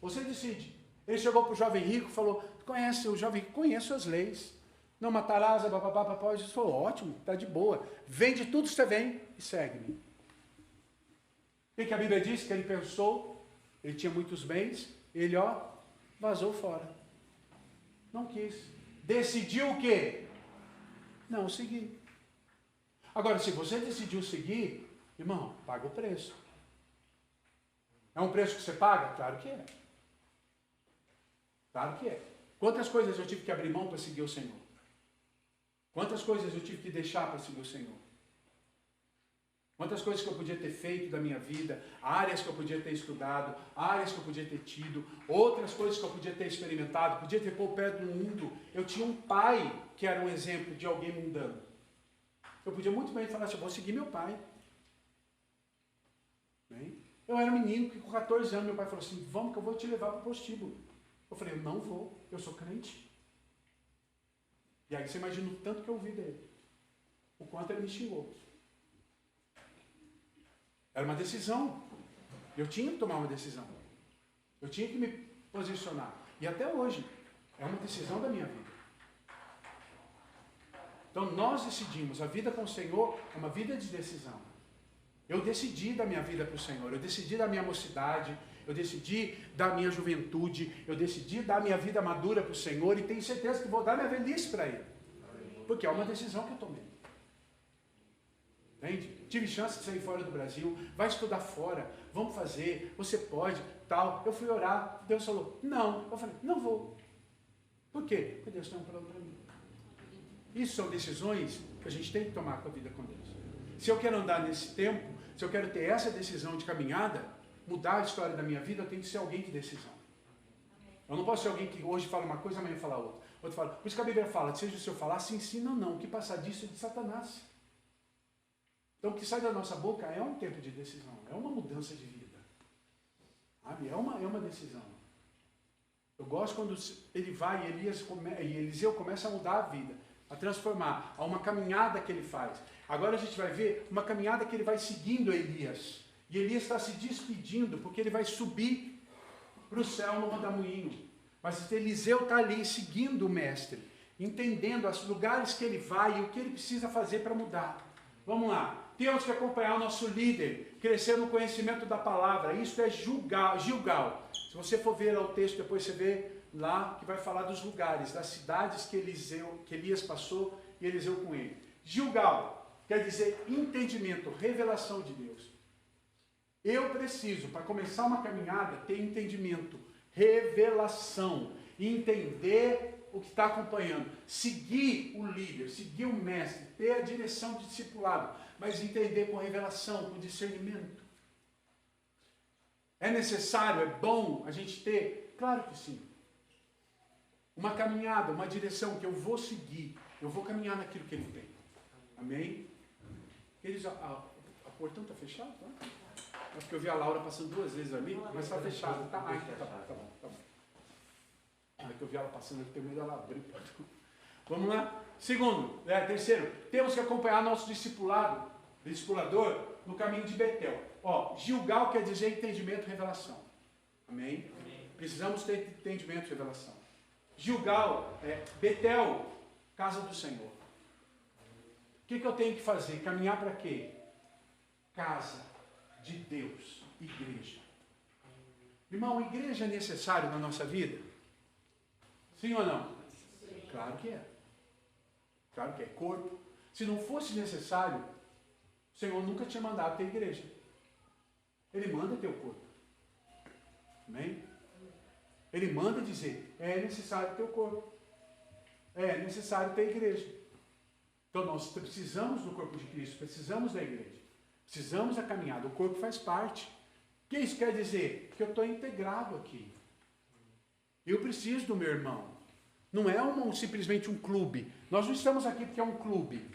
Você decide. Ele chegou para o jovem rico e falou, conhece o jovem rico? Conheço as leis. Não matarás, papapá. Jesus falou, ótimo, está de boa. Vende tudo que você vem e segue-me. O que a Bíblia diz? Que ele pensou, ele tinha muitos bens, ele vazou fora. Não quis. Decidiu o quê? Não seguir. Agora, se você decidiu seguir, irmão, paga o preço. É um preço que você paga? Claro que é. Claro que é. Quantas coisas eu tive que abrir mão para seguir o Senhor? Quantas coisas eu tive que deixar para seguir o Senhor? Quantas coisas que eu podia ter feito da minha vida, áreas que eu podia ter estudado, áreas que eu podia ter tido, outras coisas que eu podia ter experimentado, podia ter pôr o pé no mundo. Eu tinha um pai que era um exemplo de alguém mundano. Eu podia muito bem falar assim, eu vou seguir meu pai. Bem, eu era um menino que com 14 anos meu pai falou assim, vamos que eu vou te levar para o prostíbulo. Eu falei, eu não vou, eu sou crente. E aí você imagina o tanto que eu ouvi dele. O quanto ele me xingou. Era uma decisão. Eu tinha que tomar uma decisão. Eu tinha que me posicionar. E até hoje, é uma decisão da minha vida. Então nós decidimos, a vida com o Senhor é uma vida de decisão. Eu decidi da minha vida para o Senhor, eu decidi da minha mocidade, eu decidi da minha juventude, eu decidi dar minha vida madura para o Senhor e tenho certeza que vou dar minha velhice para Ele. Porque é uma decisão que eu tomei. Entende? Tive chance de sair fora do Brasil, vai estudar fora, vamos fazer, você pode, tal. Eu fui orar, Deus falou, não. Eu falei, não vou. Por quê? Porque Deus tem um plano para mim. Isso são decisões que a gente tem que tomar com a vida com Deus. Se eu quero andar nesse tempo, se eu quero ter essa decisão de caminhada, mudar a história da minha vida, eu tenho que ser alguém de decisão. Eu não posso ser alguém que hoje fala uma coisa, amanhã fala outra. Outro fala, por isso que a Bíblia fala, seja o seu falar, se ensina ou não, o que passar disso é de Satanás. Então o que sai da nossa boca é um tempo de decisão, é uma mudança de vida. Sabe? É uma decisão. Eu gosto quando ele vai e Eliseu começa a mudar a vida, a transformar, a uma caminhada que ele faz. Agora a gente vai ver uma caminhada que ele vai seguindo Elias. E Elias está se despedindo, porque ele vai subir para o céu no redemoinho. Mas Eliseu está ali seguindo o mestre, entendendo os lugares que ele vai e o que ele precisa fazer para mudar. Vamos lá. Temos que acompanhar o nosso líder, crescer no conhecimento da palavra. Isso é Gilgal. Se você for ver o texto, depois você vê lá que vai falar dos lugares, das cidades que Elias passou e Eliseu com ele. Gilgal quer dizer entendimento, revelação de Deus. Eu preciso, para começar uma caminhada, ter entendimento, revelação, entender o que está acompanhando, seguir o líder, seguir o mestre, ter a direção de discipulado, mas entender com revelação, com discernimento. É necessário, é bom a gente ter? Claro que sim. Uma caminhada, uma direção que eu vou seguir, eu vou caminhar naquilo que ele tem. Amém? Eles, a portão está fechado? Tá? Acho que eu vi a Laura passando 2 vezes ali, mas está fechado. Tá bom. É que eu vi ela passando aqui, tenho medo dela abrir. Vamos lá? Terceiro, temos que acompanhar nosso discipulador no caminho de Betel. Gilgal quer dizer entendimento e revelação. Amém? Precisamos ter entendimento e revelação. Gilgal é Betel, casa do Senhor. O que eu tenho que fazer? Caminhar para quê? Casa de Deus, igreja. Irmão, igreja é necessário na nossa vida? Sim ou não? Sim. Claro que é. Claro que é. Corpo. Se não fosse necessário, o Senhor nunca tinha mandado ter igreja. Ele manda ter o corpo. Amém? Ele manda dizer, é necessário ter o corpo. É necessário ter igreja. Então nós precisamos do corpo de Cristo, precisamos da igreja. Precisamos da caminhada, o corpo faz parte. O que isso quer dizer? Que eu estou integrado aqui. Eu preciso do meu irmão. Não é simplesmente um clube. Nós não estamos aqui porque é um clube.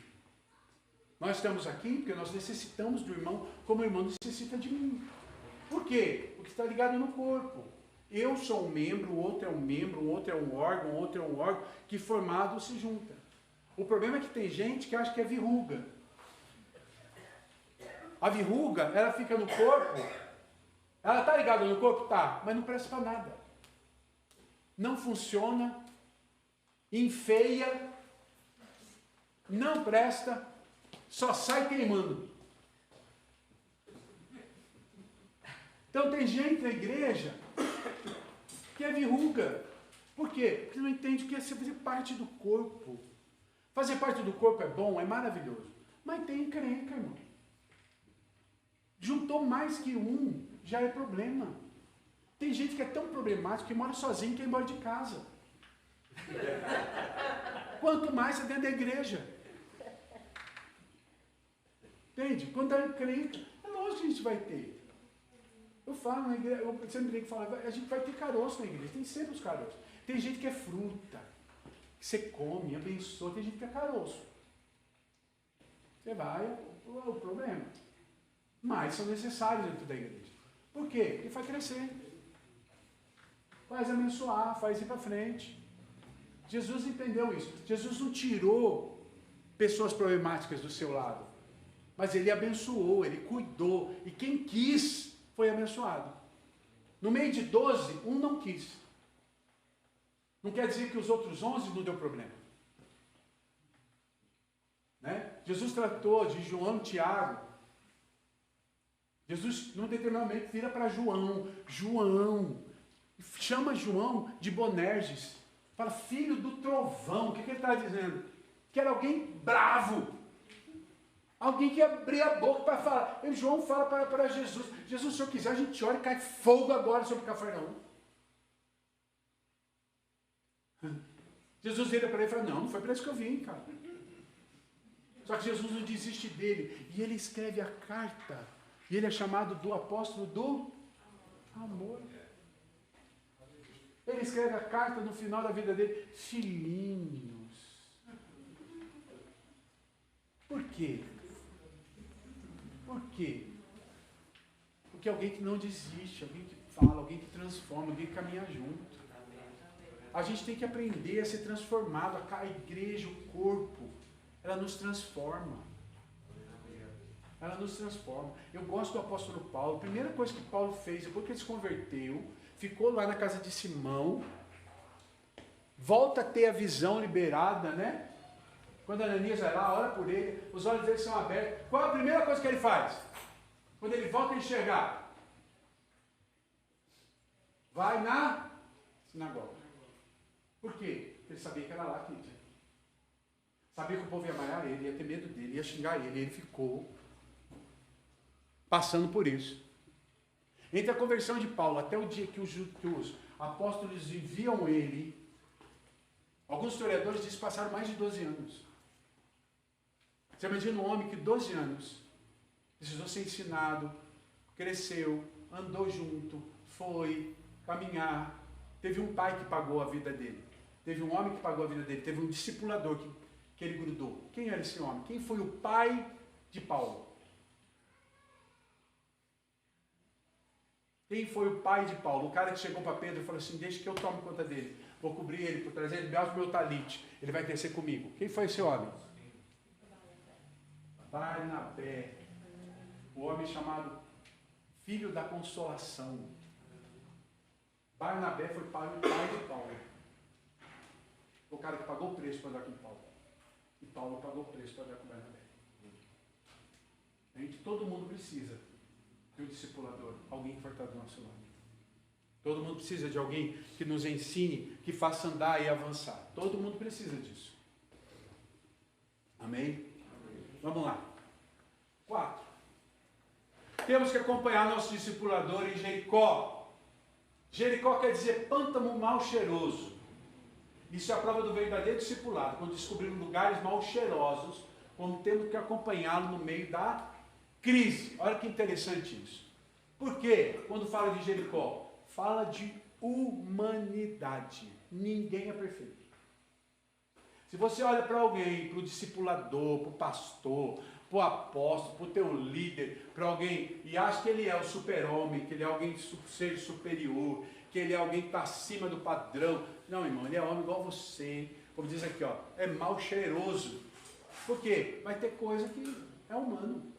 Nós estamos aqui porque nós necessitamos do irmão, como o irmão necessita de mim. Por quê? Porque está ligado no corpo. Eu sou um membro, o outro é um membro, o outro é um órgão, que formado se junta. O problema é que tem gente que acha que é verruga. A verruga, ela fica no corpo, ela está ligada no corpo? Tá, mas não presta para nada. Não funciona, enfeia, não presta, só sai queimando. Então tem gente na igreja que é verruga. Por quê? Porque não entende o que é fazer parte do corpo. Fazer parte do corpo é bom, é maravilhoso. Mas tem encrenca, irmão. Juntou mais que um, já é problema. Tem gente que é tão problemático que mora sozinho e quer ir embora de casa. Quanto mais você dentro da igreja. Entende? Quando é encrenca, é lógico que a gente vai ter. Eu falo na igreja, eu sempre tenho que falar, a gente vai ter caroço na igreja, tem sempre os caroços. Tem gente que é fruta, que você come, abençoa, tem gente que é caroço. Você vai, o problema. Mas são necessários dentro da igreja. Por quê? Porque faz crescer. Faz abençoar, faz ir para frente. Jesus entendeu isso. Jesus não tirou pessoas problemáticas do seu lado. Mas ele abençoou, ele cuidou. E quem quis foi abençoado. No meio de 12, um não quis. Não quer dizer que os outros 11 não deu problema. Né? Jesus tratou de João, Tiago. Jesus, num determinado momento, vira para João. Chama João de Bonerges. Fala, filho do trovão. O que ele está dizendo? Que era alguém bravo. Alguém que abria a boca para falar. E João fala para Jesus. Jesus, se eu quiser, a gente ora e cai fogo agora sobre Cafarnaum. Jesus vira para ele e fala, não foi para isso que eu vim, cara. Só que Jesus não desiste dele. E ele escreve a carta. E ele é chamado do apóstolo do amor. Ele escreve a carta no final da vida dele. Filhinhos. Por quê? Por quê? Porque alguém que não desiste, alguém que fala, alguém que transforma, alguém que caminha junto. A gente tem que aprender a ser transformado. A igreja, o corpo, ela nos transforma. Ela nos transforma. Eu gosto do apóstolo Paulo. A primeira coisa que Paulo fez, depois que ele se converteu, ficou lá na casa de Simão, volta a ter a visão liberada, né? Quando Ananias vai lá, ora por ele, os olhos dele são abertos. Qual é a primeira coisa que ele faz? Quando ele volta a enxergar? Vai na sinagoga. Por quê? Porque ele sabia que era lá que ia. Sabia que o povo ia malhar ele, ia ter medo dele, ia xingar ele. E ele ficou passando por isso. Entre a conversão de Paulo até o dia que os apóstolos enviam ele, alguns historiadores dizem que passaram mais de 12 anos. Você imagina um homem que 12 anos precisou ser ensinado, cresceu, andou junto, foi caminhar. Teve um pai que pagou a vida dele. Teve um homem que pagou a vida dele. Teve um discipulador que ele grudou. Quem era esse homem? Quem foi o pai de Paulo? Quem foi o pai de Paulo? O cara que chegou para Pedro e falou assim, deixa que eu tome conta dele. Vou cobrir ele, por trazer ele debaixo do meu talite. Ele vai crescer comigo. Quem foi esse homem? Barnabé. O homem chamado filho da consolação. Barnabé foi pai de Paulo. O cara que pagou o preço para andar com Paulo. E Paulo pagou o preço para andar com Barnabé. Gente, todo mundo precisa de um discipulador, alguém que vai estar do nosso lado. Todo mundo precisa de alguém que nos ensine, que faça andar e avançar. Todo mundo precisa disso. Amém? Amém. Vamos lá. 4. Temos que acompanhar nosso discipulador em Jericó. Jericó quer dizer pântano mal cheiroso. Isso é a prova do verdadeiro discipulado. Quando descobrimos lugares mal cheirosos, quando temos que acompanhá-lo no meio da crise. Olha que interessante isso. Por quê? Quando fala de Jericó, fala de humanidade. Ninguém é perfeito. Se você olha para alguém, para o discipulador, para o pastor, para o apóstolo, para o teu líder, para alguém, e acha que ele é o super-homem, que ele é alguém ser superior, que ele é alguém que está acima do padrão. Não, irmão, ele é homem igual você. Como diz aqui, ó, é mal cheiroso. Por quê? Vai ter coisa que é humano.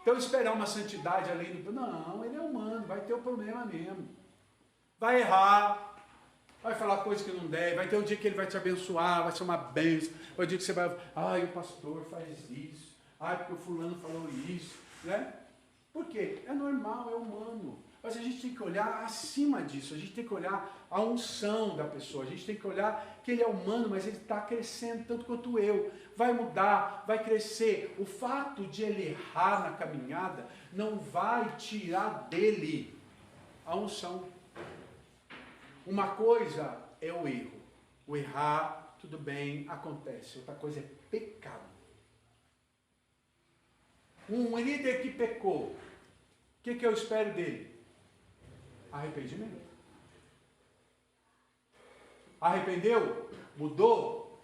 Então esperar uma santidade além do... Não, ele é humano, vai ter o problema mesmo. Vai errar, vai falar coisas que não deve, vai ter um dia que ele vai te abençoar, vai ser uma bênção. Vai ter um dia que você vai... Ai, o pastor faz isso. Ai, porque o fulano falou isso. Né? Por quê? É normal, é humano. Mas a gente tem que olhar acima disso, a gente tem que olhar a unção da pessoa, a gente tem que olhar que ele é humano, mas ele está crescendo tanto quanto eu. Vai mudar, vai crescer. O fato de ele errar na caminhada não vai tirar dele a unção. Uma coisa é o erro. O errar, tudo bem, acontece. Outra coisa é pecado. Um líder que pecou, o que eu espero dele? Arrependimento. Arrependeu? Mudou?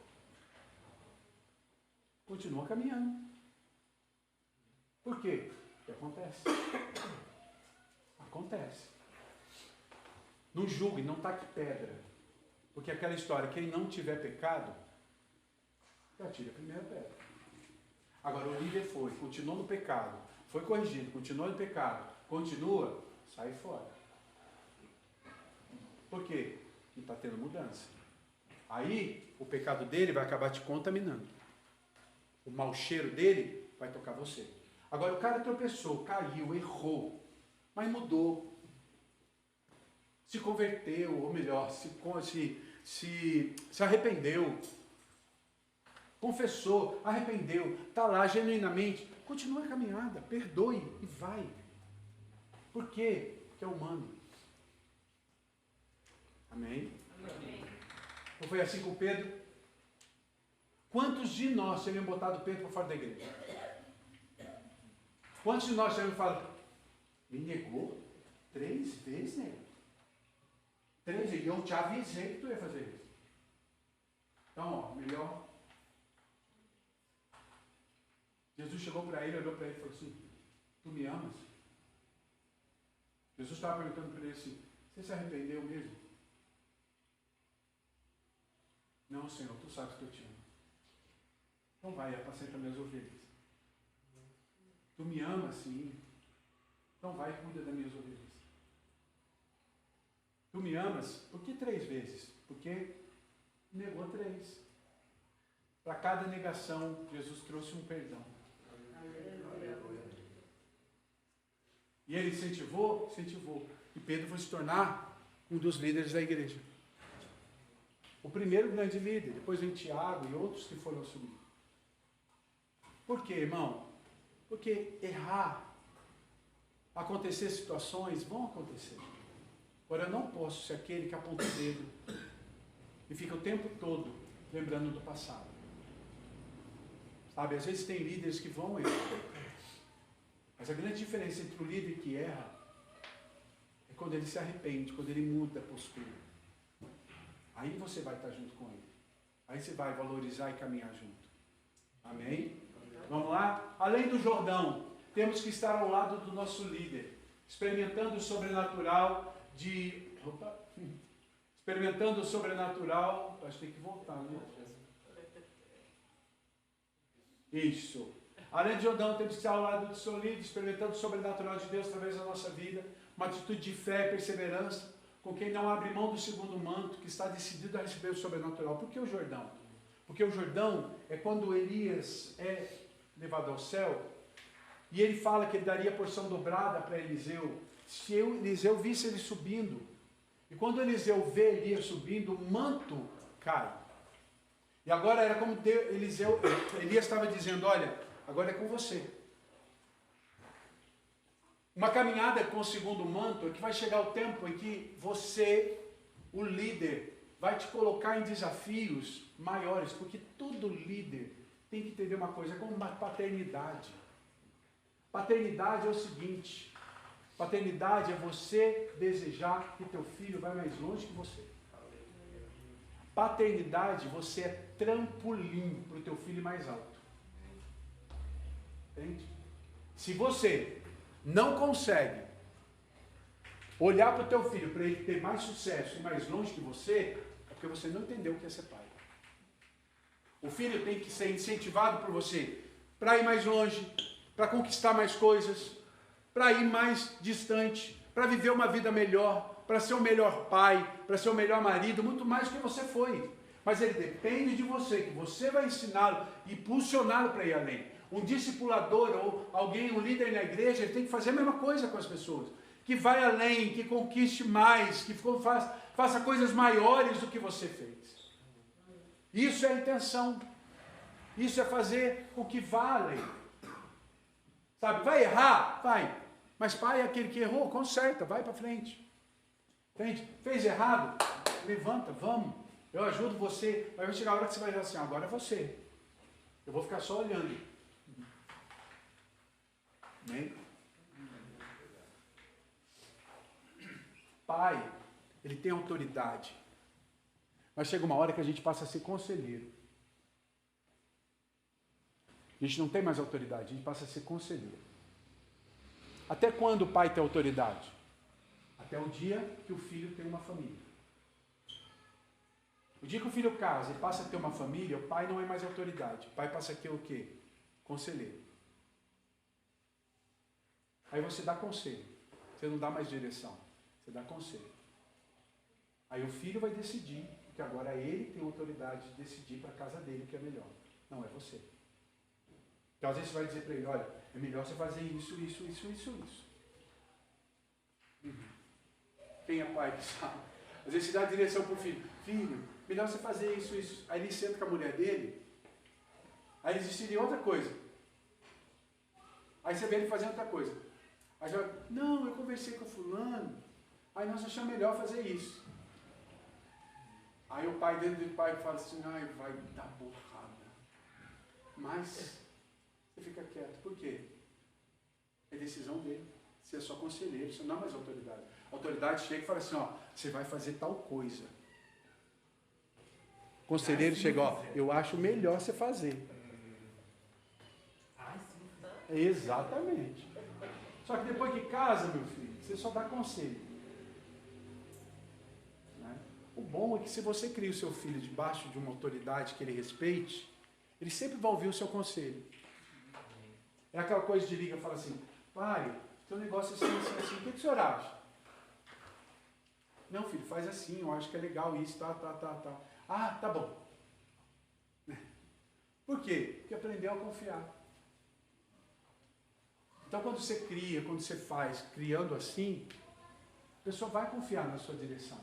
Continua caminhando. Por quê? O que acontece? Acontece. Não julgue, não taque pedra. Porque aquela história, quem não tiver pecado, já tira a primeira pedra. Agora o líder foi, continuou no pecado, foi corrigido, continuou no pecado, continua, sai fora. Por quê? Porque está tendo mudança. Aí, o pecado dele vai acabar te contaminando. O mau cheiro dele vai tocar você. Agora, o cara tropeçou, caiu, errou, mas mudou. Se converteu, ou melhor, se arrependeu. Confessou, arrependeu, está lá genuinamente. Continua a caminhada, perdoe e vai. Por quê? Porque é humano. Amém? Amém. Não foi assim com Pedro? Quantos de nós teriam botado Pedro para fora da igreja? Quantos de nós teriam falado, me negou 3 vezes, né? 3 vezes, eu te avisei que tu ia fazer isso. Então, ó, melhor. Jesus chegou para ele, olhou para ele e falou assim, tu me amas? Jesus estava perguntando para ele assim, você se arrependeu mesmo? Não, Senhor, tu sabes que eu te amo. Então vai, apacenta minhas ovelhas. Tu me amas, sim. Então vai, cuida das minhas ovelhas. Tu me amas, por que 3 vezes? Porque negou 3. Para cada negação, Jesus trouxe um perdão. E ele incentivou, incentivou. E Pedro foi se tornar um dos líderes da igreja. O primeiro grande líder, depois vem Tiago e outros que foram assumir. Por quê, irmão? Porque errar, acontecer situações, vão acontecer. Agora, eu não posso ser aquele que aponta o dedo e fica o tempo todo lembrando do passado. Sabe, às vezes tem líderes que vão errar. Mas a grande diferença entre o líder que erra é quando ele se arrepende, quando ele muda a postura. Aí você vai estar junto com ele. Aí você vai valorizar e caminhar junto. Amém? Vamos lá? Além do Jordão, temos que estar ao lado do nosso líder, experimentando o sobrenatural de... Experimentando o sobrenatural... Acho que tem que voltar, né? Isso. Além do Jordão, temos que estar ao lado do seu líder, experimentando o sobrenatural de Deus através da nossa vida. Uma atitude de fé e perseverança, com quem não abre mão do segundo manto, que está decidido a receber o sobrenatural. Por que o Jordão? Porque o Jordão é quando Elias é levado ao céu, e ele fala que ele daria porção dobrada para Eliseu. Se Eliseu visse ele subindo, e quando Eliseu vê Elias subindo, o manto cai. E agora era como Elias estava dizendo, olha, agora é com você. Uma caminhada com o segundo manto é que vai chegar o tempo em que você, o líder, vai te colocar em desafios maiores, porque todo líder tem que entender uma coisa, é como uma paternidade. Paternidade é o seguinte, paternidade é você desejar que teu filho vá mais longe que você. Paternidade, você é trampolim para o teu filho mais alto. Entende? Se você não consegue olhar para o teu filho para ele ter mais sucesso e mais longe que você, é porque você não entendeu o que é ser pai. O filho tem que ser incentivado por você para ir mais longe, para conquistar mais coisas, para ir mais distante, para viver uma vida melhor, para ser o melhor pai, para ser o melhor marido, muito mais do que você foi. Mas ele depende de você, que você vai ensiná-lo e impulsioná-lo para ir além. Um discipulador ou alguém, um líder na igreja, ele tem que fazer a mesma coisa com as pessoas. Que vai além, que conquiste mais, que faça coisas maiores do que você fez. Isso é a intenção. Isso é fazer o que vale. Sabe, vai errar? Vai. Mas pai é aquele que errou, conserta, vai para frente. Entende? Fez errado? Levanta, vamos. Eu ajudo você. Aí vai chegar a hora que você vai dizer assim, agora é você. Eu vou ficar só olhando. Amém? Pai, ele tem autoridade. Mas chega uma hora que a gente passa a ser conselheiro. A gente não tem mais autoridade, a gente passa a ser conselheiro. Até quando o pai tem autoridade? Até o dia que o filho tem uma família. O dia que o filho casa e passa a ter uma família, o pai não é mais autoridade. O pai passa a ter o quê? Conselheiro. Aí você dá conselho. Você não dá mais direção. Você dá conselho. Aí o filho vai decidir, porque agora ele tem autoridade de decidir para a casa dele o que é melhor. Não é você. Então às vezes você vai dizer para ele, olha, é melhor você fazer isso. Quem é pai que sabe? Às vezes você dá a direção para o filho. Filho, melhor você fazer isso. Aí ele senta com a mulher dele, aí eles decidem outra coisa. Aí você vê ele fazendo outra coisa. Aí você vai, não, eu conversei com o fulano, aí nós achamos melhor fazer isso. Aí o pai dentro do pai fala assim, ai, vai dar porrada. Mas você fica quieto. Por quê? É decisão dele. Você é só conselheiro, você não é mais autoridade. A autoridade chega e fala assim, ó, você vai fazer tal coisa. O conselheiro chega, ó, eu acho melhor você fazer. Exatamente. Só que depois que casa, meu filho, você só dá conselho. Né? O bom é que se você cria o seu filho debaixo de uma autoridade que ele respeite, ele sempre vai ouvir o seu conselho. É aquela coisa de liga, fala assim, pai, teu negócio é assim, o que o senhor acha? Não, filho, faz assim, eu acho que é legal isso, tá. Ah, tá bom. Por quê? Porque aprendeu a confiar. Então, quando você cria, quando você faz, criando assim, a pessoa vai confiar na sua direção.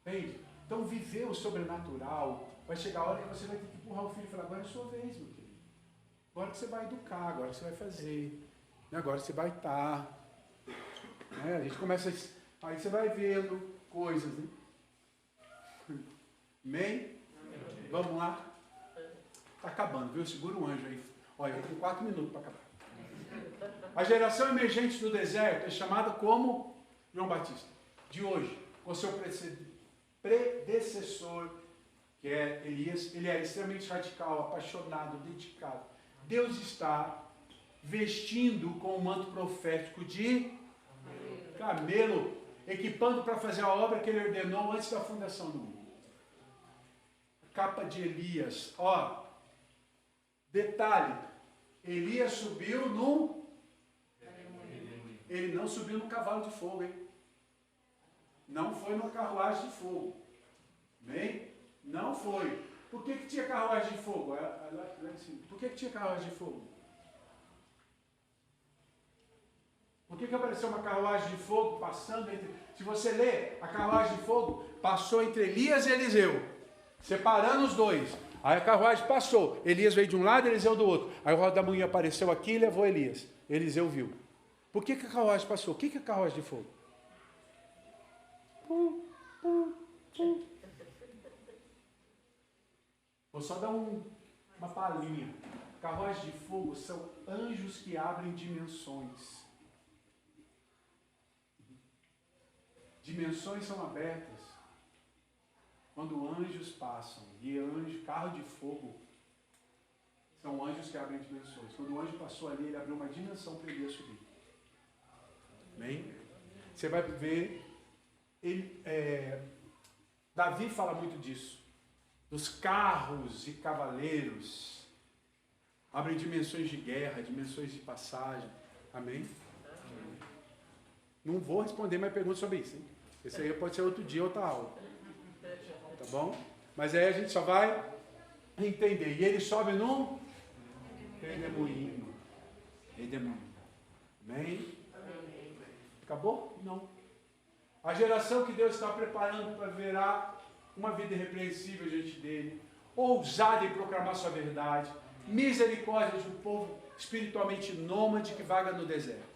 Entende? Então, viver o sobrenatural, vai chegar a hora que você vai ter que empurrar o filho e falar, agora é a sua vez, meu querido. Agora que você vai educar, agora que você vai fazer, agora você vai estar. A gente começa, aí você vai vendo coisas, né? Amém? Vamos lá? Está acabando, viu? Segura um anjo aí. Olha, eu tenho 4 minutos para acabar. A geração emergente do deserto é chamada como João Batista, de hoje, com seu predecessor, que é Elias. Ele é extremamente radical, apaixonado, dedicado. Deus está vestindo com o manto profético de camelo, equipando para fazer a obra que ele ordenou antes da fundação do mundo. A capa de Elias, ó, detalhe, Elias subiu no... Ele não subiu no cavalo de fogo, hein? Não foi numa carruagem de fogo. Amém? Não foi. Por que tinha carruagem de fogo? Por que tinha carruagem de fogo? Por que apareceu uma carruagem de fogo passando entre... Se você ler, a carruagem de fogo passou entre Elias e Eliseu, separando os dois. Aí a carruagem passou. Elias veio de um lado, Eliseu do outro. Aí o roda-moinho apareceu aqui e levou Elias. Eliseu viu. Por que a carruagem passou? O que é a carruagem de fogo? Vou só dar uma palhinha. Carruagens de fogo são anjos que abrem dimensões. Dimensões são abertas quando anjos passam. E carro de fogo, são anjos que abrem dimensões. Quando o anjo passou ali, ele abriu uma dimensão para ele subir. Amém? Você vai ver, Davi fala muito disso. Dos carros e cavaleiros. Abrem dimensões de guerra, dimensões de passagem. Amém? Não vou responder mais perguntas sobre isso, hein? Esse aí pode ser outro dia, outra aula. Tá bom? Mas aí a gente só vai entender. E ele sobe num redemoinho. Redemoinho. Amém? Acabou? Não. A geração que Deus está preparando para virar uma vida irrepreensível diante dele, ousada em proclamar sua verdade, misericórdia de um povo espiritualmente nômade que vaga no deserto.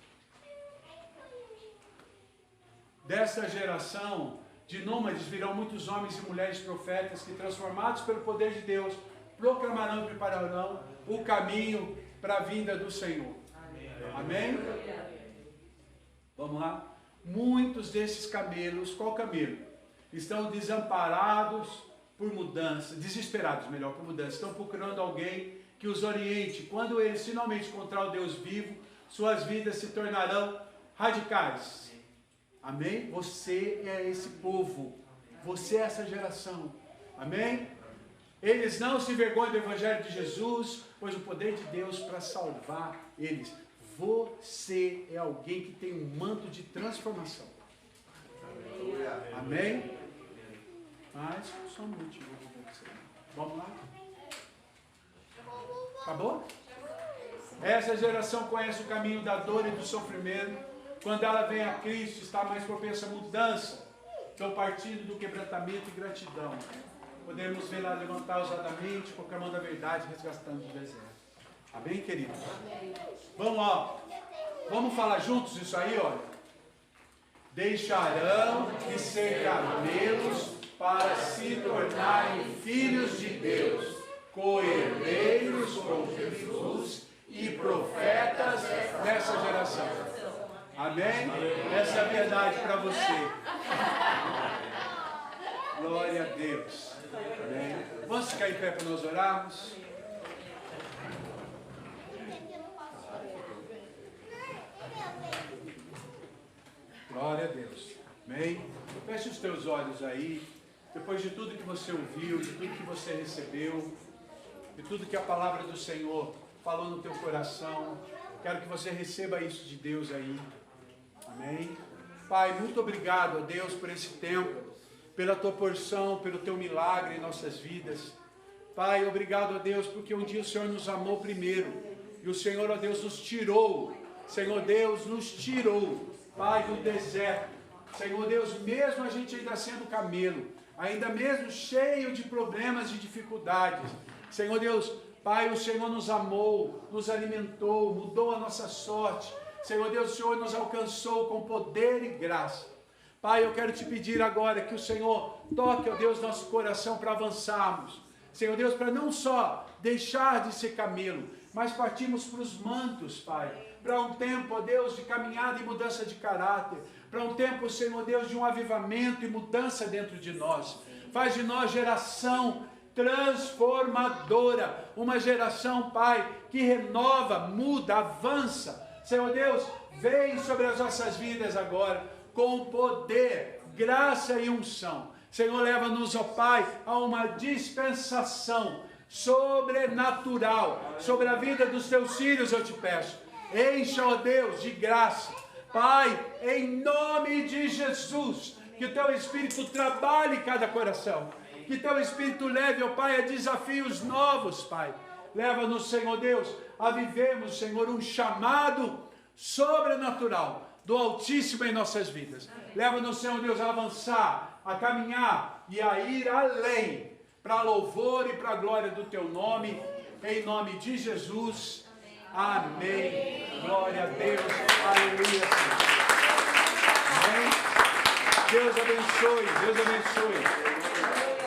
Dessa geração de nômades virão muitos homens e mulheres profetas que, transformados pelo poder de Deus, proclamarão e prepararão o caminho para a vinda do Senhor. Amém? Vamos lá? Muitos desses camelos, qual camelo? Estão desamparados por mudança, desesperados, melhor, por mudança. Estão procurando alguém que os oriente. Quando eles finalmente encontrar o Deus vivo, suas vidas se tornarão radicais. Amém? Você é esse povo. Você é essa geração. Amém? Eles não se envergonham do Evangelho de Jesus, pois o poder de Deus para salvar eles. Você é alguém que tem um manto de transformação. Amém? Mas, só um minutinho. Vamos lá? Acabou? Essa geração conhece o caminho da dor e do sofrimento. Quando ela vem a Cristo, está mais propensa à mudança. Estão partindo do quebrantamento e gratidão. Podemos vê-la levantar ousadamente, proclamando a verdade, resgatando o deserto. Amém, queridos? Amém. Vamos lá. Vamos falar juntos isso aí, olha. Deixarão de ser camelos para se tornarem filhos de Deus, co-herdeiros com Jesus e profetas nessa geração. Amém? Essa é a verdade para você. Glória a Deus. Amém? Vamos ficar em pé para nós orarmos? Glória a Deus. Amém? Feche os teus olhos aí. Depois de tudo que você ouviu, de tudo que você recebeu, de tudo que a palavra do Senhor falou no teu coração, quero que você receba isso de Deus aí. Amém? Pai, muito obrigado a Deus por esse tempo, pela tua porção, pelo teu milagre em nossas vidas. Pai, obrigado a Deus, porque um dia o Senhor nos amou primeiro. E o Senhor, ó Deus, nos tirou. Senhor Deus, nos tirou, Pai, do deserto. Senhor Deus, mesmo a gente ainda sendo camelo, ainda mesmo cheio de problemas e dificuldades. Senhor Deus, Pai, o Senhor nos amou, nos alimentou, mudou a nossa sorte. Senhor Deus, o Senhor nos alcançou com poder e graça. Pai, eu quero te pedir agora que o Senhor toque, ó Deus, nosso coração para avançarmos. Senhor Deus, para não só deixar de ser camelo, mas partirmos para os mantos, Pai. Para um tempo, ó Deus, de caminhada e mudança de caráter. Para um tempo, Senhor Deus, de um avivamento e mudança dentro de nós. Faz de nós geração transformadora. Uma geração, Pai, que renova, muda, avança. Senhor Deus, vem sobre as nossas vidas agora, com poder, graça e unção. Senhor, leva-nos, ó Pai, a uma dispensação sobrenatural sobre a vida dos teus filhos, eu te peço. Encha, ó Deus, de graça. Pai, em nome de Jesus, que o teu Espírito trabalhe cada coração. Que teu Espírito leve, ó Pai, a desafios novos, Pai. Leva-nos, Senhor Deus, a vivermos, Senhor, um chamado sobrenatural do Altíssimo em nossas vidas. Leva-nos, Senhor Deus, a avançar, a caminhar e a ir além, para louvor e para a glória do teu nome, em nome de Jesus. Amém. Glória a Deus. Aleluia. Amém. Deus abençoe. Deus abençoe.